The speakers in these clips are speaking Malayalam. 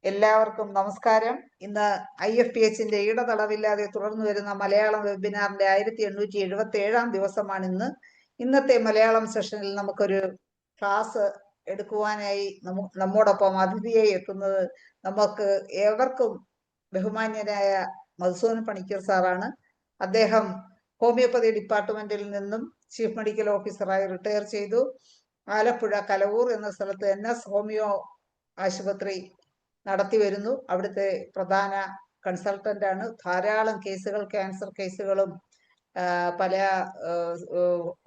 എല്ലാവർക്കും നമസ്കാരം. ഇന്ന് IFPHന്റെ ഇടതടവില്ലാതെ തുടർന്നു വരുന്ന മലയാളം വെബിനാറിന്റെ 1877-ാം ദിവസമാണ് ഇന്ന്. ഇന്നത്തെ മലയാളം സെഷനിൽ നമുക്കൊരു ക്ലാസ് എടുക്കുവാനായി നമ്മോടൊപ്പം അതിഥിയായി എത്തുന്നത് നമുക്ക് ഏവർക്കും ബഹുമാന്യനായ മധുസൂദൻ പണിക്കർ സാറാണ്. അദ്ദേഹം ഹോമിയോപ്പതി ഡിപ്പാർട്ട്മെന്റിൽ നിന്നും ചീഫ് മെഡിക്കൽ ഓഫീസറായി റിട്ടയർ ചെയ്തു. ആലപ്പുഴ കലവൂർ എന്ന സ്ഥലത്ത് NS ഹോമിയോ ആശുപത്രി നടത്തി വരുന്നു. അവിടുത്തെ പ്രധാന കൺസൾട്ടന്റ് ആണ്. ധാരാളം കേസുകൾ, ക്യാൻസർ കേസുകളും പല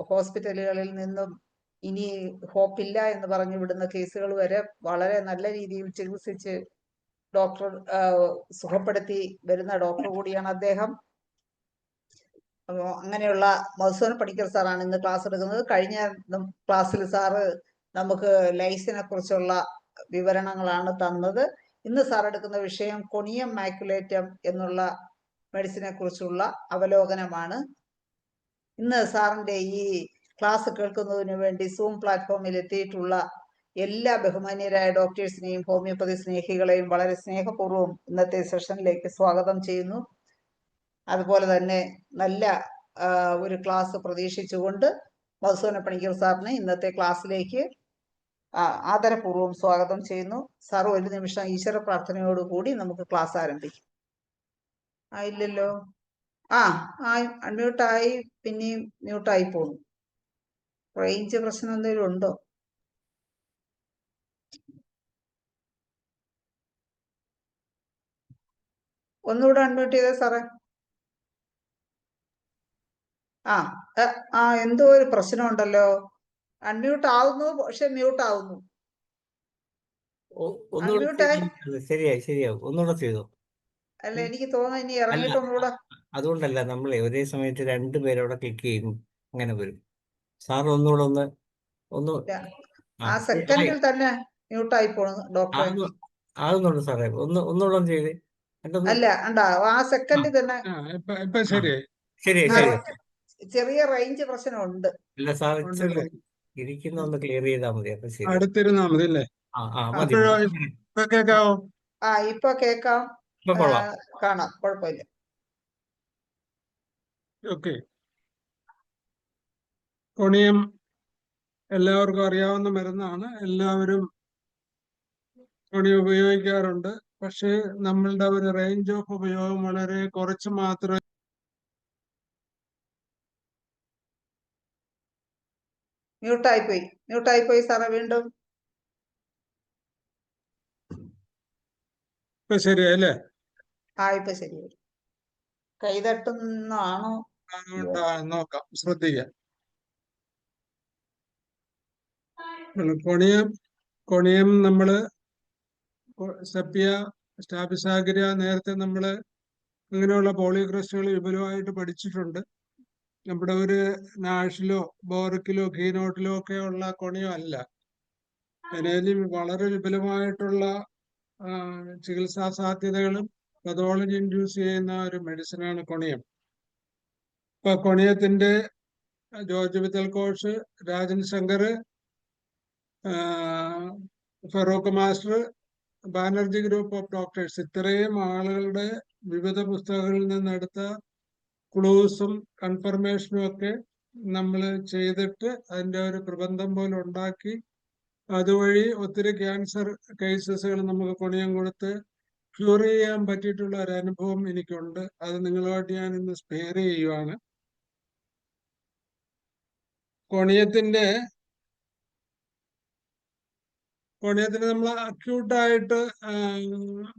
ഹോസ്പിറ്റലുകളിൽ നിന്നും ഇനി ഹോപ്പില്ല എന്ന് പറഞ്ഞു വിടുന്ന കേസുകൾ വരെ വളരെ നല്ല രീതിയിൽ ചികിത്സിച്ച് ഡോക്ടർ സുഖപ്പെടുത്തി വരുന്ന ഡോക്ടർ കൂടിയാണ് അദ്ദേഹം. അങ്ങനെയുള്ള മധുസൂദൻ പണിക്കർ സാറാണ് ഇന്ന് ക്ലാസ് എടുക്കുന്നത്. കഴിഞ്ഞ ക്ലാസ്സിൽ സാറ് നമുക്ക് ലൈസിനെ കുറിച്ചുള്ള വിവരണങ്ങളാണ് തന്നത്. ഇന്ന് സാർ എടുക്കുന്ന വിഷയം കൊണിയം മാക്കുലേറ്റം എന്നുള്ള മെഡിസിനെ കുറിച്ചുള്ള അവലോകനമാണ്. ഇന്ന് സാറിന്റെ ഈ ക്ലാസ് കേൾക്കുന്നതിന് വേണ്ടി സൂം പ്ലാറ്റ്ഫോമിൽ എത്തിയിട്ടുള്ള എല്ലാ ബഹുമാന്യരായ ഡോക്ടേഴ്സിനെയും ഹോമിയോപ്പതി സ്നേഹികളെയും വളരെ സ്നേഹപൂർവ്വം ഇന്നത്തെ സെഷനിലേക്ക് സ്വാഗതം ചെയ്യുന്നു. അതുപോലെ തന്നെ നല്ല ഒരു ക്ലാസ് പ്രതീക്ഷിച്ചുകൊണ്ട് മധുസൂദൻ പണിക്കർ സാറിനെ ഇന്നത്തെ ക്ലാസ്സിലേക്ക് ആദരപൂർവ്വം സ്വാഗതം ചെയ്യുന്നു. സാർ ഒരു നിമിഷം ഈശ്വര പ്രാർത്ഥനയോടുകൂടി നമുക്ക് ക്ലാസ് ആരംഭിക്കും. ആയില്ലല്ലോ? അൺമ്യൂട്ടായി, പിന്നെയും മ്യൂട്ടായി പോകുന്നു. റേഞ്ച് പ്രശ്നം എന്തെങ്കിലും ഉണ്ടോ? ഒന്നുകൂടെ അൺമ്യൂട്ട് ചെയ്തേ സാറേ. എന്തോ ഒരു പ്രശ്നമുണ്ടല്ലോ. അൺമ്യൂട്ട് ആവുന്നു, പക്ഷെ മ്യൂട്ട് ആവുന്നു. ശരിയാവും. ഒന്നുകൂടെ ചെയ്തു. അല്ല, എനിക്ക് തോന്നുന്നു ഇനി ഇറങ്ങിയിട്ടൊന്നുകൂടെ. അതുകൊണ്ടല്ല, നമ്മളെ ഒരേ സമയത്ത് രണ്ടുപേരവിടെ ക്ലിക്ക് ചെയ്യും, അങ്ങനെ വരും. സാർ ഒന്നുകൂടെ ഒന്ന് ആ സെക്കൻഡിൽ തന്നെ മ്യൂട്ടായി പോണു ഡോക്ടറെ. ആകുന്നുണ്ട് സാറേ, ഒന്നുകൂടെ ചെയ്ത്. അല്ല, ഉണ്ടാ ആ സെക്കൻഡിൽ തന്നെ ശരിയായി. ചെറിയ റേഞ്ച് പ്രശ്നമുണ്ട്. ഇല്ല സാർ, ഇരിക്കുന്ന ഒന്ന് ക്ലിയർ ചെയ്താൽ മതി. അപ്പൊ ശരി, അടുത്തിരുന്നാ മതി അല്ലേ? മതി. കേക്കാവോ? ഇപ്പൊ കേക്കാം, കാണാം, കുഴപ്പമില്ല. ഓക്കെ. കൊണിയം എല്ലാവർക്കും അറിയാവുന്ന മരുന്നാണ്. എല്ലാവരും കൊണിയം ഉപയോഗിക്കാറുണ്ട്. പക്ഷേ നമ്മളുടെ ഒരു റേഞ്ച് ഓഫ് ഉപയോഗം വളരെ കുറച്ച് മാത്രമേ. മ്യൂട്ടായി പോയി സാറേ. വീണ്ടും ഇപ്പൊ ശരിയല്ലേ? ഇപ്പൊ ശരിയായി. കൈതട്ടുന്നാണോ? നോക്കാം, ശ്രദ്ധിക്കാം. കൊണിയം നമ്മള് സെപ്പിയ, സ്റ്റാഫിസാഗ്രിയ നേരത്തെ നമ്മള് അങ്ങനെയുള്ള പോളിയോക്രസ്റ്റുകൾ വിപുലമായിട്ട് പഠിച്ചിട്ടുണ്ട്. നമ്മുടെ ഒരു നാഷിലോ ബോറിക്കിലോ കീനോട്ടിലോ ഒക്കെ ഉള്ള കൊണിയം അല്ല. അതിനും വളരെ വിപുലമായിട്ടുള്ള ചികിത്സാ സാധ്യതകളും പതോളജി ഇൻഡ്യൂസ് ചെയ്യുന്ന ഒരു മെഡിസിനാണ് കൊണിയം. ഇപ്പൊ കൊണിയത്തിന്റെ George Vithoulkas, Rajan Shankar, Farooq master, Banerjee group of doctors, ഇത്രയും ആളുകളുടെ വിവിധ പുസ്തകങ്ങളിൽ നിന്നെടുത്ത ക്ലൂസും കൺഫർമേഷനും ഒക്കെ നമ്മൾ ചെയ്തിട്ട് അതിൻ്റെ ഒരു പ്രബന്ധം പോലെ ഉണ്ടാക്കി അതുവഴി ഒത്തിരി ക്യാൻസർ കേസസുകൾ നമുക്ക് കൊണിയം കൊടുത്ത് ക്യൂർ ചെയ്യാൻ പറ്റിയിട്ടുള്ള ഒരു അനുഭവം എനിക്കുണ്ട്. അത് നിങ്ങളുമായിട്ട് ഞാൻ ഇന്ന് സ്പെയർ ചെയ്യുവാണ്. കൊണിയത്തിന് നമ്മൾ അക്യൂട്ടായിട്ട്,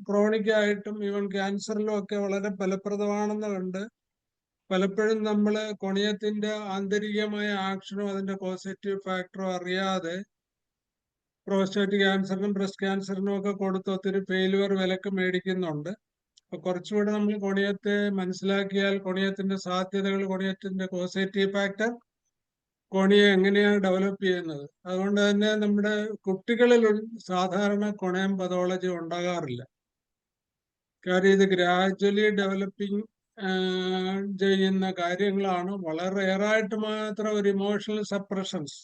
ക്രോണിക് ആയിട്ടും ഈവൻ ക്യാൻസറിലും ഒക്കെ വളരെ ഫലപ്രദമാണെന്ന് കണ്ട് പലപ്പോഴും നമ്മൾ കൊണിയത്തിന്റെ ആന്തരികമായ ആക്ഷനും അതിന്റെ പോസിറ്റീവ് ഫാക്ടറും അറിയാതെ പ്രോസ്റ്റേറ്റ് ക്യാൻസറിനും ബ്രസ്റ്റ് ക്യാൻസറിനും ഒക്കെ കൊടുത്ത് ഒത്തിരി ഫെയിലുവർ വിലക്ക് മേടിക്കുന്നുണ്ട്. അപ്പൊ കുറച്ചുകൂടെ നമ്മൾ കൊണിയത്തെ മനസ്സിലാക്കിയാൽ കൊണിയത്തിന്റെ സാധ്യതകൾ, കൊണിയത്തിന്റെ പോസിറ്റീവ് ഫാക്ടർ, കൊണിയം എങ്ങനെയാണ് ഡെവലപ്പ് ചെയ്യുന്നത്. അതുകൊണ്ട് തന്നെ നമ്മുടെ കുട്ടികളിൽ സാധാരണ കൊണയം പതോളജി ഉണ്ടാകാറില്ല. കാര്യം ഇത് ഗ്രാജ്വലി ഡെവലപ്പിംഗ് ചെയ്യുന്ന കാര്യങ്ങളാണ്. വളരെ റെയറായിട്ട് മാത്രം ഒരു ഇമോഷണൽ സപ്രഷൻസ്,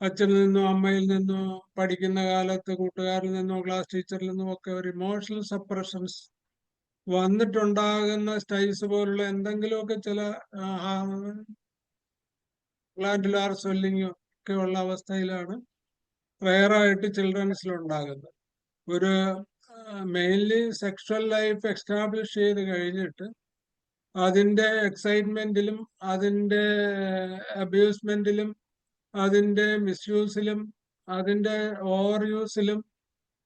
അച്ഛനിൽ നിന്നോ അമ്മയിൽ നിന്നോ പഠിക്കുന്ന കാലത്ത് കൂട്ടുകാരിൽ നിന്നോ ക്ലാസ് ടീച്ചറിൽ നിന്നോ ഒക്കെ ഒരു ഇമോഷണൽ സപ്രഷൻസ് വന്നിട്ടുണ്ടാകുന്ന സ്റ്റൈസ് പോലുള്ള എന്തെങ്കിലുമൊക്കെ ചില ഗ്ലാൻഡുലാർ സ്വെല്ലിങ് ഒക്കെ ഉള്ള അവസ്ഥയിലാണ് റയറായിട്ട് ചിൽഡ്രൻസിൽ ഉണ്ടാകുന്നത്. ഒരു മെയിൻലി സെക്ഷൽ ലൈഫ് എസ്റ്റാബ്ലിഷ് ചെയ്ത് കഴിഞ്ഞിട്ട് അതിൻ്റെ എക്സൈറ്റ്മെന്റിലും അതിൻ്റെ അബ്യൂസ്മെന്റിലും അതിൻ്റെ മിസ്യൂസിലും അതിൻ്റെ ഓവർ യൂസിലും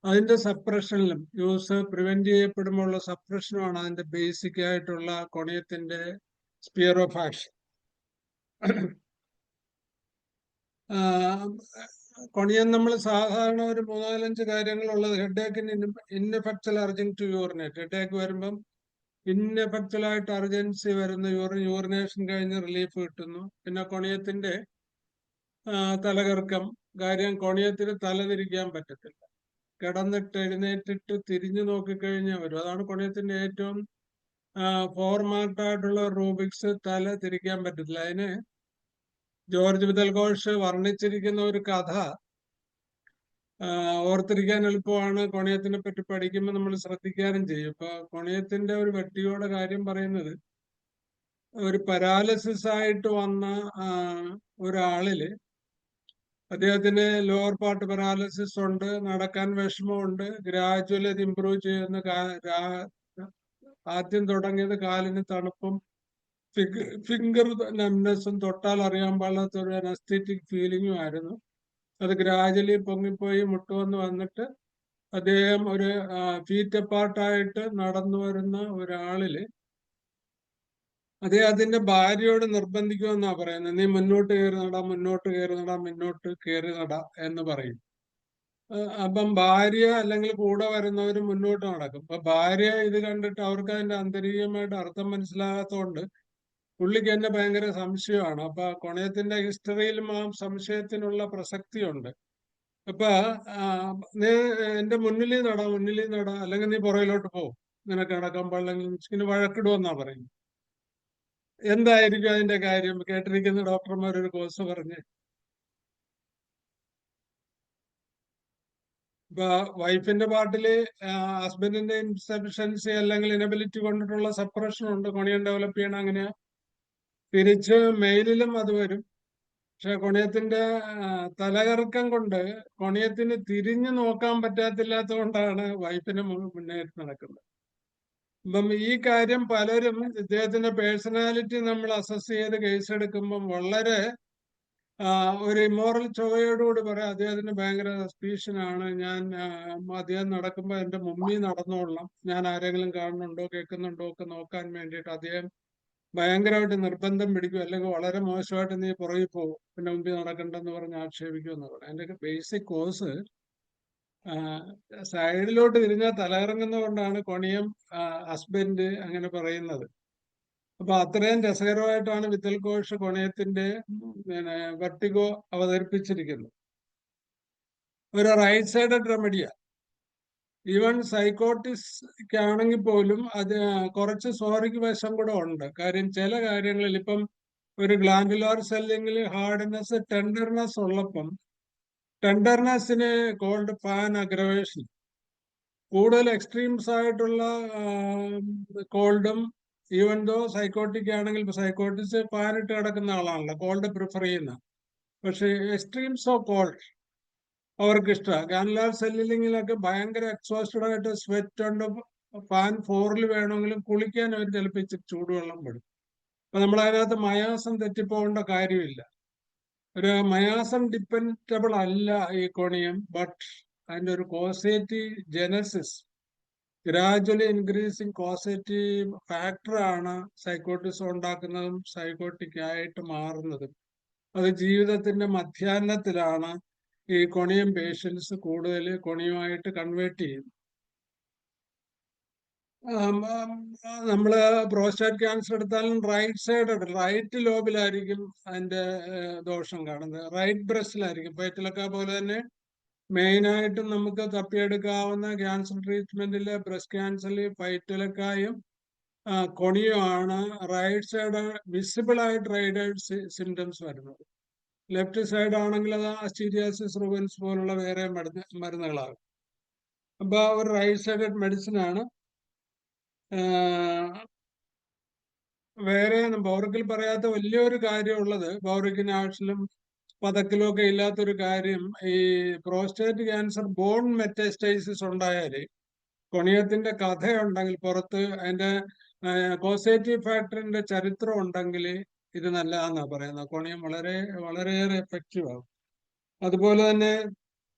അതിൻ്റെ സപ്രഷനിലും യൂസ് പ്രിവെന്റ് ചെയ്യപ്പെടുമ്പോഴുള്ള സപ്രഷനുമാണ് അതിൻ്റെ ബേസിക് ആയിട്ടുള്ള കൊണിയത്തിൻ്റെ സ്പിയർ ഓഫ് ആക്ഷൻ. കൊണിയൻ നമ്മൾ സാധാരണ ഒരു 3-4 കാര്യങ്ങളുള്ളത്. ഹെഡേക്കിന് ഇൻഎഫക്ച്വൽ അർജന്റ് ടു യൂറിനേറ്റ്. ഹെഡേക്ക് വരുമ്പം ഇൻഎഫക്ച്വൽ ആയിട്ട് അർജൻസി വരുന്ന യൂറിനേഷൻ കഴിഞ്ഞ് റിലീഫ് കിട്ടുന്നു. പിന്നെ കൊണിയത്തിന്റെ തലകർക്കം. കാര്യം കൊണിയത്തിന് തല തിരിക്കാൻ പറ്റത്തില്ല. കിടന്നിട്ട് എഴുന്നേറ്റിട്ട് തിരിഞ്ഞു നോക്കിക്കഴിഞ്ഞാൽ വരും. അതാണ് കൊണിയത്തിന്റെ ഏറ്റവും ഫോർമാറ്റായിട്ടുള്ള റൂബിക്സ്. തല തിരിക്കാൻ പറ്റത്തില്ല. അതിന് ജോർജ് വിതൽ ഘോഷ് വർണ്ണിച്ചിരിക്കുന്ന ഒരു കഥ ഓർത്തിരിക്കാൻ എളുപ്പമാണ്. കൊണിയത്തിനെ പറ്റി പഠിക്കുമ്പോൾ നമ്മൾ ശ്രദ്ധിക്കാനും ചെയ്യും. ഇപ്പൊ കൊണിയത്തിന്റെ ഒരു വെട്ടിയുടെ കാര്യം പറയുന്നത്, ഒരു പരാലിസിസ് ആയിട്ട് വന്ന ഒരാളില് അദ്ദേഹത്തിന് ലോവർ പാർട്ട് പരാലിസിസ് ഉണ്ട്, നടക്കാൻ വിഷമമുണ്ട്. ഗ്രാജുവലി അത് ഇംപ്രൂവ് ചെയ്യുന്ന ആദ്യം തുടങ്ങിയത് കാലിന് തണുപ്പും ഫിംഗർ നംനെസ്സും, തൊട്ടാൽ അറിയാൻ പാടില്ലാത്ത ഒരു അനസ്തറ്റിക് ഫീലിംഗും ആയിരുന്നു. അത് ഗ്രാജുവലി പൊങ്ങിപ്പോയി മുട്ടുവന്ന് വന്നിട്ട് അദ്ദേഹം ഒരു ഫീറ്റ് അപ്പാർട്ടായിട്ട് നടന്നു വരുന്ന ഒരാളില് അദ്ദേഹത്തിന്റെ ഭാര്യയോട് നിർബന്ധിക്കുമെന്നാ പറയുന്നത്. നീ മുന്നോട്ട് കയറി നടാ, മുന്നോട്ട് കയറി നടാ, മുന്നോട്ട് കയറി നടാ എന്ന് പറയും. അപ്പം ഭാര്യ അല്ലെങ്കിൽ കൂടെ വരുന്നവര് മുന്നോട്ട് നടക്കും. അപ്പൊ ഭാര്യ ഇത് കണ്ടിട്ട് അവർക്ക് അതിന്റെ ആന്തരികമായിട്ട് അർത്ഥം മനസ്സിലാകാത്തതുകൊണ്ട് പുള്ളിക്ക് എന്നെ ഭയങ്കര സംശയമാണ്. അപ്പൊ കൊണയത്തിന്റെ ഹിസ്റ്ററിയിലും ആ സംശയത്തിനുള്ള പ്രസക്തിയുണ്ട്. അപ്പൊ നീ എന്റെ മുന്നിൽ നടാ, അല്ലെങ്കിൽ നീ പുറകിലോട്ട് പോ, നിനക്ക് നടക്കാൻ പാടില്ലെങ്കിൽ ഇങ്ങനെ വഴക്കിടുമെന്നാ പറയും. എന്തായിരിക്കും അതിന്റെ കാര്യം? കേട്ടിരിക്കുന്ന ഡോക്ടർമാർ ഒരു കോഴ്സ് പറഞ്ഞ്, ഇപ്പൊ വൈഫിന്റെ പാർട്ടില് ഹസ്ബൻഡിന്റെ ഇൻസഫിഷ്യൻസി അല്ലെങ്കിൽ ഇനബിലിറ്റി കൊണ്ടിട്ടുള്ള സപ്രഷൻ ഉണ്ട്, കൊണിയൻ ഡെവലപ്പ് ചെയ്യണം. അങ്ങനെ തിരിച്ച് മെയിലിലും അത് വരും. പക്ഷെ കൊണിയത്തിന്റെ തലകറക്കം കൊണ്ട് കൊണിയത്തിന് തിരിഞ്ഞു നോക്കാൻ പറ്റാത്തില്ലാത്ത കൊണ്ടാണ് വൈഫിന് മുന്നേറ്റ് നടക്കുന്നത്. അപ്പം ഈ കാര്യം പലരും ഇദ്ദേഹത്തിന്റെ പേഴ്സണാലിറ്റി നമ്മൾ അസസ് ചെയ്ത് കേസ് എടുക്കുമ്പം വളരെ ഒരു ഇമ്മോറൽ ചൊവ്വയോടുകൂടി പറയാം, അദ്ദേഹത്തിന് ഭയങ്കര സസ്പീഷ്യനാണ്. ഞാൻ അദ്ദേഹം നടക്കുമ്പോൾ എന്റെ മുമ്പിൽ നടന്നോളണം, ഞാൻ ആരെങ്കിലും കാണുന്നുണ്ടോ കേൾക്കുന്നുണ്ടോ ഒക്കെ നോക്കാൻ വേണ്ടിയിട്ട് അദ്ദേഹം ഭയങ്കരമായിട്ട് നിർബന്ധം പിടിക്കും. അല്ലെങ്കിൽ വളരെ മോശമായിട്ട് നീ പുറകിൽ പോകും, പിന്നെ മുമ്പിൽ നടക്കണ്ടെന്ന് പറഞ്ഞ് ആക്ഷേപിക്കും എന്ന് പറയും. അതിന്റെ ബേസിക് കോസ് സൈഡിലോട്ട് തിരിഞ്ഞാൽ തലകറങ്ങുന്നത് കൊണ്ടാണ് കൊണിയം ഹസ്ബൻഡ് അങ്ങനെ പറയുന്നത്. അപ്പൊ അത്രയും രസകരമായിട്ടാണ് വിത്തൽ ഘോഷ് കൊണയത്തിന്റെ വെർട്ടിഗോ അവതരിപ്പിച്ചിരിക്കുന്നത്. ഒരു റൈറ്റ് സൈഡഡ് റെമഡിയ. ഈവൻ സൈക്കോട്ടിസ്റ്റ് ആണെങ്കിൽ പോലും അത് കുറച്ച് സോറിക്ക് വശം കൂടെ ഉണ്ട്. കാര്യം ചില കാര്യങ്ങളിൽ ഇപ്പം ഒരു ഗ്ലാൻഡുലാർ സെല്ലിങ്ങിൽ ഹാർഡ്നെസ്, ടെൻഡർനെസ് ഉള്ളപ്പം ടെൻഡർനെസ്സിന് കോൾഡ് പാൻ അഗ്രവേഷൻ. കൂടുതൽ എക്സ്ട്രീംസ് ആയിട്ടുള്ള കോൾഡും, ഈവൻ ദോ സൈക്കോട്ടിക് ആണെങ്കിൽ, ഇപ്പൊ സൈക്കോട്ടിസ്റ്റ് പാനിട്ട് കിടക്കുന്ന ആളാണല്ലോ, കോൾഡ് പ്രിഫർ ചെയ്യുന്ന. പക്ഷെ എക്സ്ട്രീംസ് ഓഫ് കോൾഡ് അവർക്ക് ഇഷ്ടമാണ്. ഗ്ലാൻഡുലാർ സെല്ലിങ്ങിലൊക്കെ ഭയങ്കര എക്സോസ്റ്റഡ് ആയിട്ട് സ്വെറ്റ് ഉണ്ട്. ഫാൻ 4-ൽ വേണമെങ്കിലും കുളിക്കാൻ അവർ ചിലപ്പോൾ ഇച്ചിരി ചൂടുവെള്ളം പെടും. അപ്പൊ നമ്മളതിനകത്ത് മയാസം തെറ്റിപ്പോകേണ്ട കാര്യമില്ല. ഒരു മയാസം ഡിപ്പെൻഡബിൾ അല്ല ഈ കൊണിയം. ബട്ട് അതിന്റെ ഒരു causative genesis, gradually increasing causative ഫാക്ടറാണ് സൈക്കോട്ടിസം ഉണ്ടാക്കുന്നതും സൈക്കോട്ടിക് ആയിട്ട് മാറുന്നതും. അത് ജീവിതത്തിന്റെ മധ്യാഹ്നത്തിലാണ് ഈ കൊണിയം പേഷ്യൻസ് കൂടുതൽ കൊണിയുമായിട്ട് കൺവേർട്ട് ചെയ്യുന്നത്. നമ്മള് പ്രോസ്റ്റേറ്റ് ക്യാൻസർ എടുത്താലും റൈറ്റ് സൈഡ്, റൈറ്റ് ലോബിലായിരിക്കും അതിന്റെ ദോഷം കാണുന്നത്. റൈറ്റ് ബ്രസ്റ്റിലായിരിക്കും. വയറ്റിലൊക്കെ പോലെ തന്നെ മെയിനായിട്ടും നമുക്ക് തപ്പിയെടുക്കാവുന്ന ക്യാൻസർ ട്രീറ്റ്മെന്റില് ബ്രസ്റ്റ് ക്യാൻസറിൽ ഫൈറ്റിലക്കായും കൊണിയുമാണ് റൈറ്റ് സൈഡ് വിസിബിൾ ആയിട്ട് റൈറ്റ് സിംറ്റംസ് വരുന്നത്. ലെഫ്റ്റ് സൈഡ് ആണെങ്കിൽ അത് അസ്റ്റീരിയാസിസ് റുബൻസ് പോലുള്ള വേറെ മരുന്നുകളാകും. അപ്പൊ ഒരു റൈറ്റ് സൈഡഡ് മെഡിസിൻ ആണ്. വേറെ ബൗറിക്കിൽ പറയാത്ത വലിയൊരു കാര്യമുള്ളത്, ബൗറിക്കിന് ആഴ്ചയിലും പതക്കിലും ഒക്കെ ഇല്ലാത്തൊരു കാര്യം, ഈ പ്രോസ്റ്റേറ്റ് ക്യാൻസർ ബോൺ മെറ്റസ്റ്റൈസിസ് ഉണ്ടായാല് കൊണിയത്തിന്റെ കഥയുണ്ടെങ്കിൽ പുറത്ത് അതിന്റെ കോസേറ്റീവ് ഫാക്ടറിന്റെ ചരിത്രം ഉണ്ടെങ്കിൽ ഇത് നല്ലതാന്നാ പറയുന്നത്. കൊണിയം വളരെയേറെ എഫക്റ്റീവ് ആകും. അതുപോലെ തന്നെ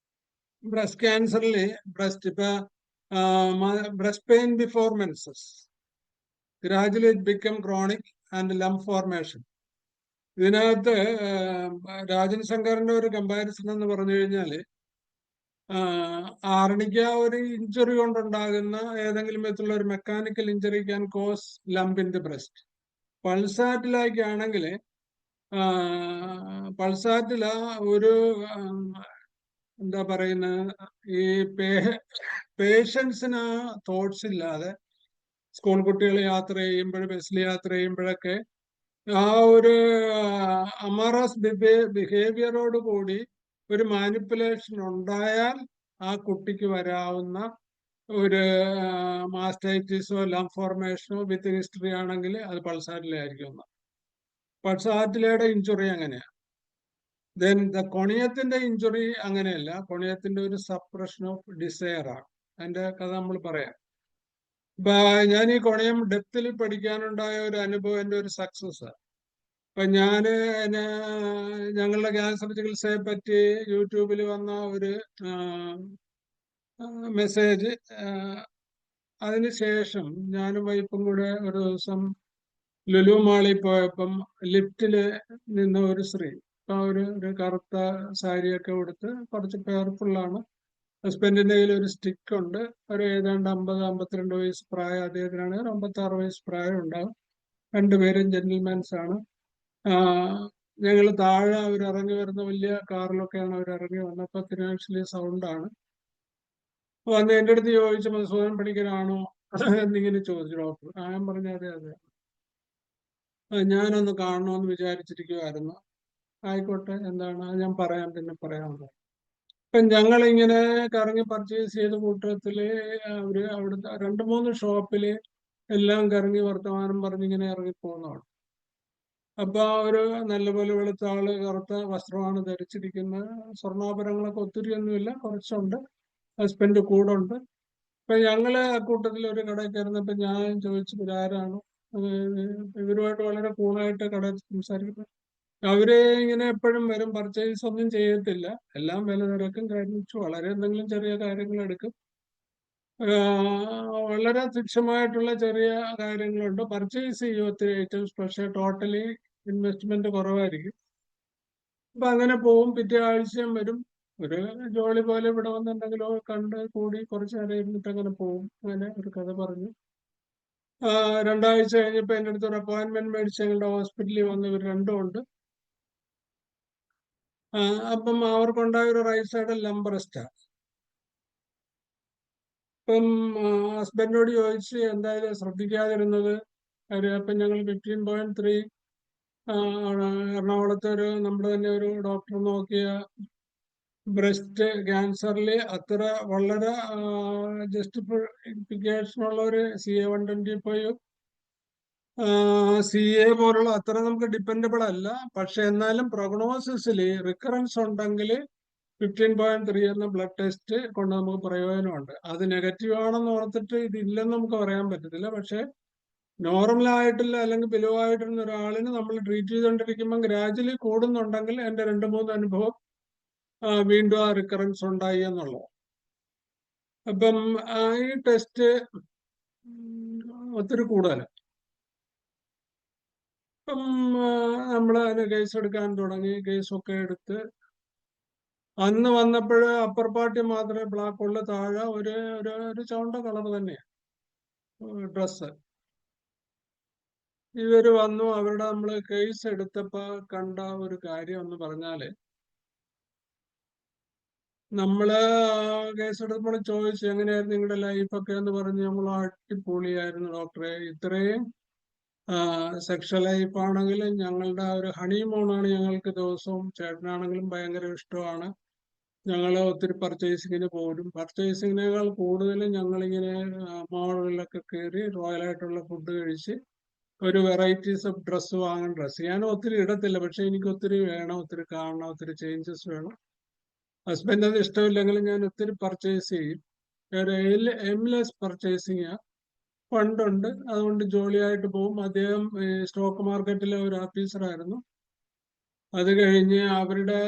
ബ്രസ്റ്റ് ക്യാൻസറിൽ breast pain before menses gradually it become chronic and lump formation. ഇതിനകത്ത് രാജൻ ശങ്കറിന്റെ ഒരു കമ്പാരിസൺ എന്ന് പറഞ്ഞു കഴിഞ്ഞാല് ആർണിക്ക ഒരു ഇഞ്ചുറി കൊണ്ടുണ്ടാകുന്ന ഏതെങ്കിലും വിധത്തിലുള്ള ഒരു mechanical injury can cause lump in the breast. പൾസാറ്റിലാണെങ്കിൽ പൾസാറ്റില ഒരു എന്താ പറയുന്ന ഈ പേഷ്യൻസിന് തോട്ട്സ് ഇല്ലാതെ സ്കൂൾ കുട്ടികൾ യാത്ര ചെയ്യുമ്പോഴും ബസ്സിൽ യാത്ര ചെയ്യുമ്പോഴൊക്കെ ആ ഒരു അമറസ് ബിഹേവിയറോട് കൂടി ഒരു മാനിപ്പുലേഷൻ ഉണ്ടായാൽ ആ കുട്ടിക്ക് വരാവുന്ന ഒരു മാസ്റ്റൈറ്റിസോ ലംപ് ഫോർമേഷനോ വിത്ത് ഹിസ്റ്ററി ആണെങ്കിൽ അത് പൾസാറ്റിലായിരിക്കും. പൾസാറ്റിലയുടെ ഇഞ്ചുറി അങ്ങനെയാണ്. ദെൻ കൊണിയത്തിന്റെ ഇഞ്ചുറി അങ്ങനെയല്ല. കൊണിയത്തിന്റെ ഒരു സപ്രഷൻ ഓഫ് ഡിസയർ ആണ്. അതിന്റെ കഥ നമ്മൾ പറയാം. ഞാൻ ഈ കൊണിയം ഡെപ്തിൽ പഠിക്കാനുണ്ടായ ഒരു അനുഭവം എൻ്റെ ഒരു സക്സസ്. അപ്പൊ ഞങ്ങളുടെ ക്യാൻസർ ചികിത്സയെ പറ്റി യൂട്യൂബിൽ വന്ന ഒരു മെസ്സേജ്, അതിനുശേഷം ഞാനും വൈഫും കൂടെ ഒരു ദിവസം ലുലു മാളിൽ പോയപ്പം ലിഫ്റ്റില് നിന്ന് ഒരു സ്ത്രീ, ഒരു കറുത്ത സാരിയൊക്കെ ഉടുത്ത് കുറച്ച് പെയർഫുള്ളാണ്. ഹസ്ബൻഡിന്റെ കയ്യിൽ ഒരു സ്റ്റിക്ക് ഉണ്ട്. ഒരു ഏതാണ്ട് 50-52 വയസ്സ് പ്രായം. അദ്ദേഹത്തിനാണ് ഒരു 56 വയസ്സ് പ്രായം ഉണ്ടാവും. രണ്ടുപേരും ജെന്റിൽമാൻസ് ആണ്. ഞങ്ങൾ താഴെ അവർ ഇറങ്ങി വരുന്ന വലിയ കാറിലൊക്കെയാണ് അവർ ഇറങ്ങി വന്നപ്പോൾ ഫിനാൻഷ്യലി സൗണ്ടാണ്. വന്ന് എൻ്റെ അടുത്ത് ചോദിച്ചു, മധുസൂദനൻ പണിക്കരാണോ എന്നിങ്ങനെ ചോദിച്ചു ഡോക്ടർ. ഞാൻ പറഞ്ഞു അതെ അതെ, ഞാനൊന്ന് കാണണമെന്ന് വിചാരിച്ചിരിക്കുമായിരുന്നു. ആയിക്കോട്ടെ, എന്താണ് ഞാൻ പറയാം, പിന്നെ പറയാമല്ലോ. ഇപ്പം ഞങ്ങളിങ്ങനെ കറങ്ങി പർച്ചേസ് ചെയ്ത കൂട്ടത്തില് അവിടുത്തെ 2-3 ഷോപ്പില് എല്ലാം കറങ്ങി വർത്തമാനം പറഞ്ഞിങ്ങനെ ഇറങ്ങി പോകുന്നതാണ്. അപ്പൊ ഒരു നല്ലപോലെ വെളുത്ത ആള് കറുത്ത വസ്ത്രമാണ് ധരിച്ചിരിക്കുന്നത്. സ്വർണ്ണാഭരണങ്ങളൊക്കെ ഒത്തിരിയൊന്നുമില്ല, കുറച്ചുണ്ട്. ഹസ്ബൻഡ് കൂടെ ഉണ്ട്. അപ്പൊ ഞങ്ങള് അക്കൂട്ടത്തിൽ ഒരു കടയിൽ കയറുന്നപ്പോ ഞാൻ ചോദിച്ചു ഇവരാരാണ്. ഇവരുമായിട്ട് വളരെ കൂളായിട്ട് കടയിൽ സംസാരിക്കുന്നത്. അവര് ഇങ്ങനെ എപ്പോഴും വരും, പർച്ചേസ് ഒന്നും ചെയ്യത്തില്ല, എല്ലാം വില നിരക്കും കഴിഞ്ഞിച്ചു, വളരെ എന്തെങ്കിലും ചെറിയ കാര്യങ്ങൾ എടുക്കും. വളരെ തുച്ഛമായിട്ടുള്ള ചെറിയ കാര്യങ്ങളുണ്ട്. പർച്ചേസ് ചെയ്യും ഒത്തിരി ഐറ്റംസ്, പക്ഷെ ടോട്ടലി ഇൻവെസ്റ്റ്മെന്റ് കുറവായിരിക്കും. അപ്പൊ അങ്ങനെ പോവും. പിറ്റേ ആഴ്ചയും വരും. ഒരു ജോലി പോലെ ഇവിടെ വന്നിട്ടുണ്ടെങ്കിലോ കണ്ട് കൂടി കുറച്ച് നേരം ഇരുന്നിട്ട് അങ്ങനെ പോവും. അങ്ങനെ ഒരു കഥ പറഞ്ഞു. 2 ആഴ്ച കഴിഞ്ഞപ്പോ എൻ്റെ അടുത്ത് ഒരു അപ്പോയിന്റ്മെന്റ് മേടിച്ച് ഞങ്ങളുടെ ഹോസ്പിറ്റലിൽ വന്ന് ഇവർ രണ്ടും ഉണ്ട്. അപ്പം അവർക്കുണ്ടായ ഒരു റൈറ്റ് സൈഡ് ലംബറസ്റ്റാ. അപ്പം ഹസ്ബൻഡിനോട് ചോദിച്ച് എന്തായാലും ശ്രദ്ധിക്കാതിരുന്നത്. അപ്പം ഞങ്ങൾ 15.3 എറണാകുളത്തെ നമ്മുടെ തന്നെ ഒരു ഡോക്ടർ നോക്കിയ ബ്രസ്റ്റ് ക്യാൻസറിൽ അത്ര വളരെ ജസ്റ്റിഫിക്കേഷൻ ഉള്ള ഒരു CA-125 CA പോലുള്ള അത്ര നമുക്ക് ഡിപ്പെൻഡബിൾ അല്ല. പക്ഷെ എന്നാലും പ്രൊഗ്നോസിസിൽ റിക്കറൻസ് ഉണ്ടെങ്കിൽ 15.3 എന്ന ബ്ലഡ് ടെസ്റ്റ് കൊണ്ട് നമുക്ക് പ്രയോജനമുണ്ട്. അത് നെഗറ്റീവ് ആണെന്ന് ഓർത്തിട്ട് ഇതില്ലെന്ന് നമുക്ക് പറയാൻ പറ്റത്തില്ല. പക്ഷെ നോർമൽ ആയിട്ടില്ല അല്ലെങ്കിൽ ബിലോ ആയിട്ടിരുന്ന ഒരാളിന് നമ്മൾ ട്രീറ്റ് ചെയ്തുകൊണ്ടിരിക്കുമ്പോൾ ഗ്രാജുവലി കൂടുന്നുണ്ടെങ്കിൽ എൻ്റെ 2-3 അനുഭവം വീണ്ടും ആ റിക്കറൻസ് ഉണ്ടായി എന്നുള്ളത്. അപ്പം ഈ ടെസ്റ്റ് ഒത്തിരി കൂടുതലാണ്. അപ്പം നമ്മൾ അതിന് കേസ് എടുക്കാൻ തുടങ്ങി. കേസൊക്കെ എടുത്ത് അന്ന് വന്നപ്പോൾ അപ്പർ പാർട്ടി മാത്രമേ ബ്ലാക്ക് ഉള്ളു, താഴെ ഒരു ചുവണ്ട കളർ തന്നെയാണ് ഡ്രസ്സ്. ഇവര് വന്നു. അവരുടെ നമ്മൾ കേസ് എടുത്തപ്പോ കണ്ട ഒരു കാര്യം എന്ന് പറഞ്ഞാല്, നമ്മള് കേസ് എടുത്തപ്പോൾ ചോദിച്ചു എങ്ങനെയായിരുന്നു നിങ്ങളുടെ ലൈഫൊക്കെ എന്ന് പറഞ്ഞ് നമ്മൾ അടിപൊളിയായിരുന്നു ഡോക്ടറെ, ഇത്രയും സെക്ഷൽ ലൈഫ് ആണെങ്കിലും ഞങ്ങളുടെ ഒരു ഹണിമൂണാണ് ഞങ്ങൾക്ക് ദിവസവും. ചേട്ടനാണെങ്കിലും ഭയങ്കര ഇഷ്ടമാണ്. ഞങ്ങൾ ഒത്തിരി പർച്ചേസിങ്ങിന് പോരും. പർച്ചേസിങ്ങിനേക്കാൾ കൂടുതലും ഞങ്ങളിങ്ങനെ മോളുകളിലൊക്കെ കയറി റോയലായിട്ടുള്ള ഫുഡ് കഴിച്ച് ഒരു വെറൈറ്റീസ് ഓഫ് ഡ്രസ്സ് വാങ്ങാൻ. ഡ്രസ്സ് ഞാൻ ഒത്തിരി ഇടത്തില്ല, പക്ഷെ എനിക്ക് ഒത്തിരി വേണം, ഒത്തിരി കാണണം, ഒത്തിരി ചേഞ്ചസ് വേണം. ഹസ്ബൻഡ് അത് ഇഷ്ടമില്ലെങ്കിലും ഞാൻ ഒത്തിരി പർച്ചേസ് ചെയ്യും. ഒരു എംലെസ് പർച്ചേസിങ് ഫണ്ടുണ്ട്, അതുകൊണ്ട് ജോളിയായിട്ട് പോകും. അദ്ദേഹം സ്റ്റോക്ക് മാർക്കറ്റിലെ ഒരു ഓഫീസറായിരുന്നു. അത് കഴിഞ്ഞ് അവരുടെ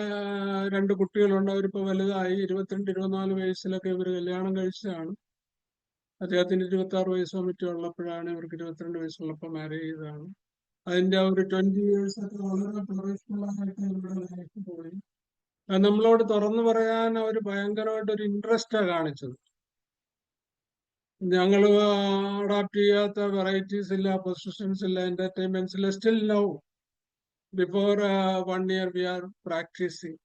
2 കുട്ടികളുണ്ട്. അവരിപ്പോൾ വലുതായി. 22, 24 വയസ്സിലൊക്കെ ഇവർ കല്യാണം കഴിച്ചതാണ്. അദ്ദേഹത്തിന് 26 വയസ്സോ മറ്റോ ഉള്ളപ്പോഴാണ്, ഇവർക്ക് 22 വയസ്സുള്ളപ്പോൾ മാരേജ് ചെയ്തതാണ്. അതിന്റെ ഒരു 20 years ഒക്കെ വളരെ പ്രൊഫഷണലായിട്ട് ഇവരുടെ ലൈഫ് പോയി. നമ്മളോട് തുറന്നു പറയാൻ അവർ ഭയങ്കരമായിട്ട് ഒരു ഇൻട്രസ്റ്റാണ് കാണിച്ചത്. ഞങ്ങൾ അഡാപ്റ്റ് ചെയ്യാത്ത വെറൈറ്റീസ് ഇല്ല, പൊസിഷൻസ് ഇല്ല, എന്റർടൈൻമെന്റ്സ് ഇല്ല. Still now before 1 year we are practising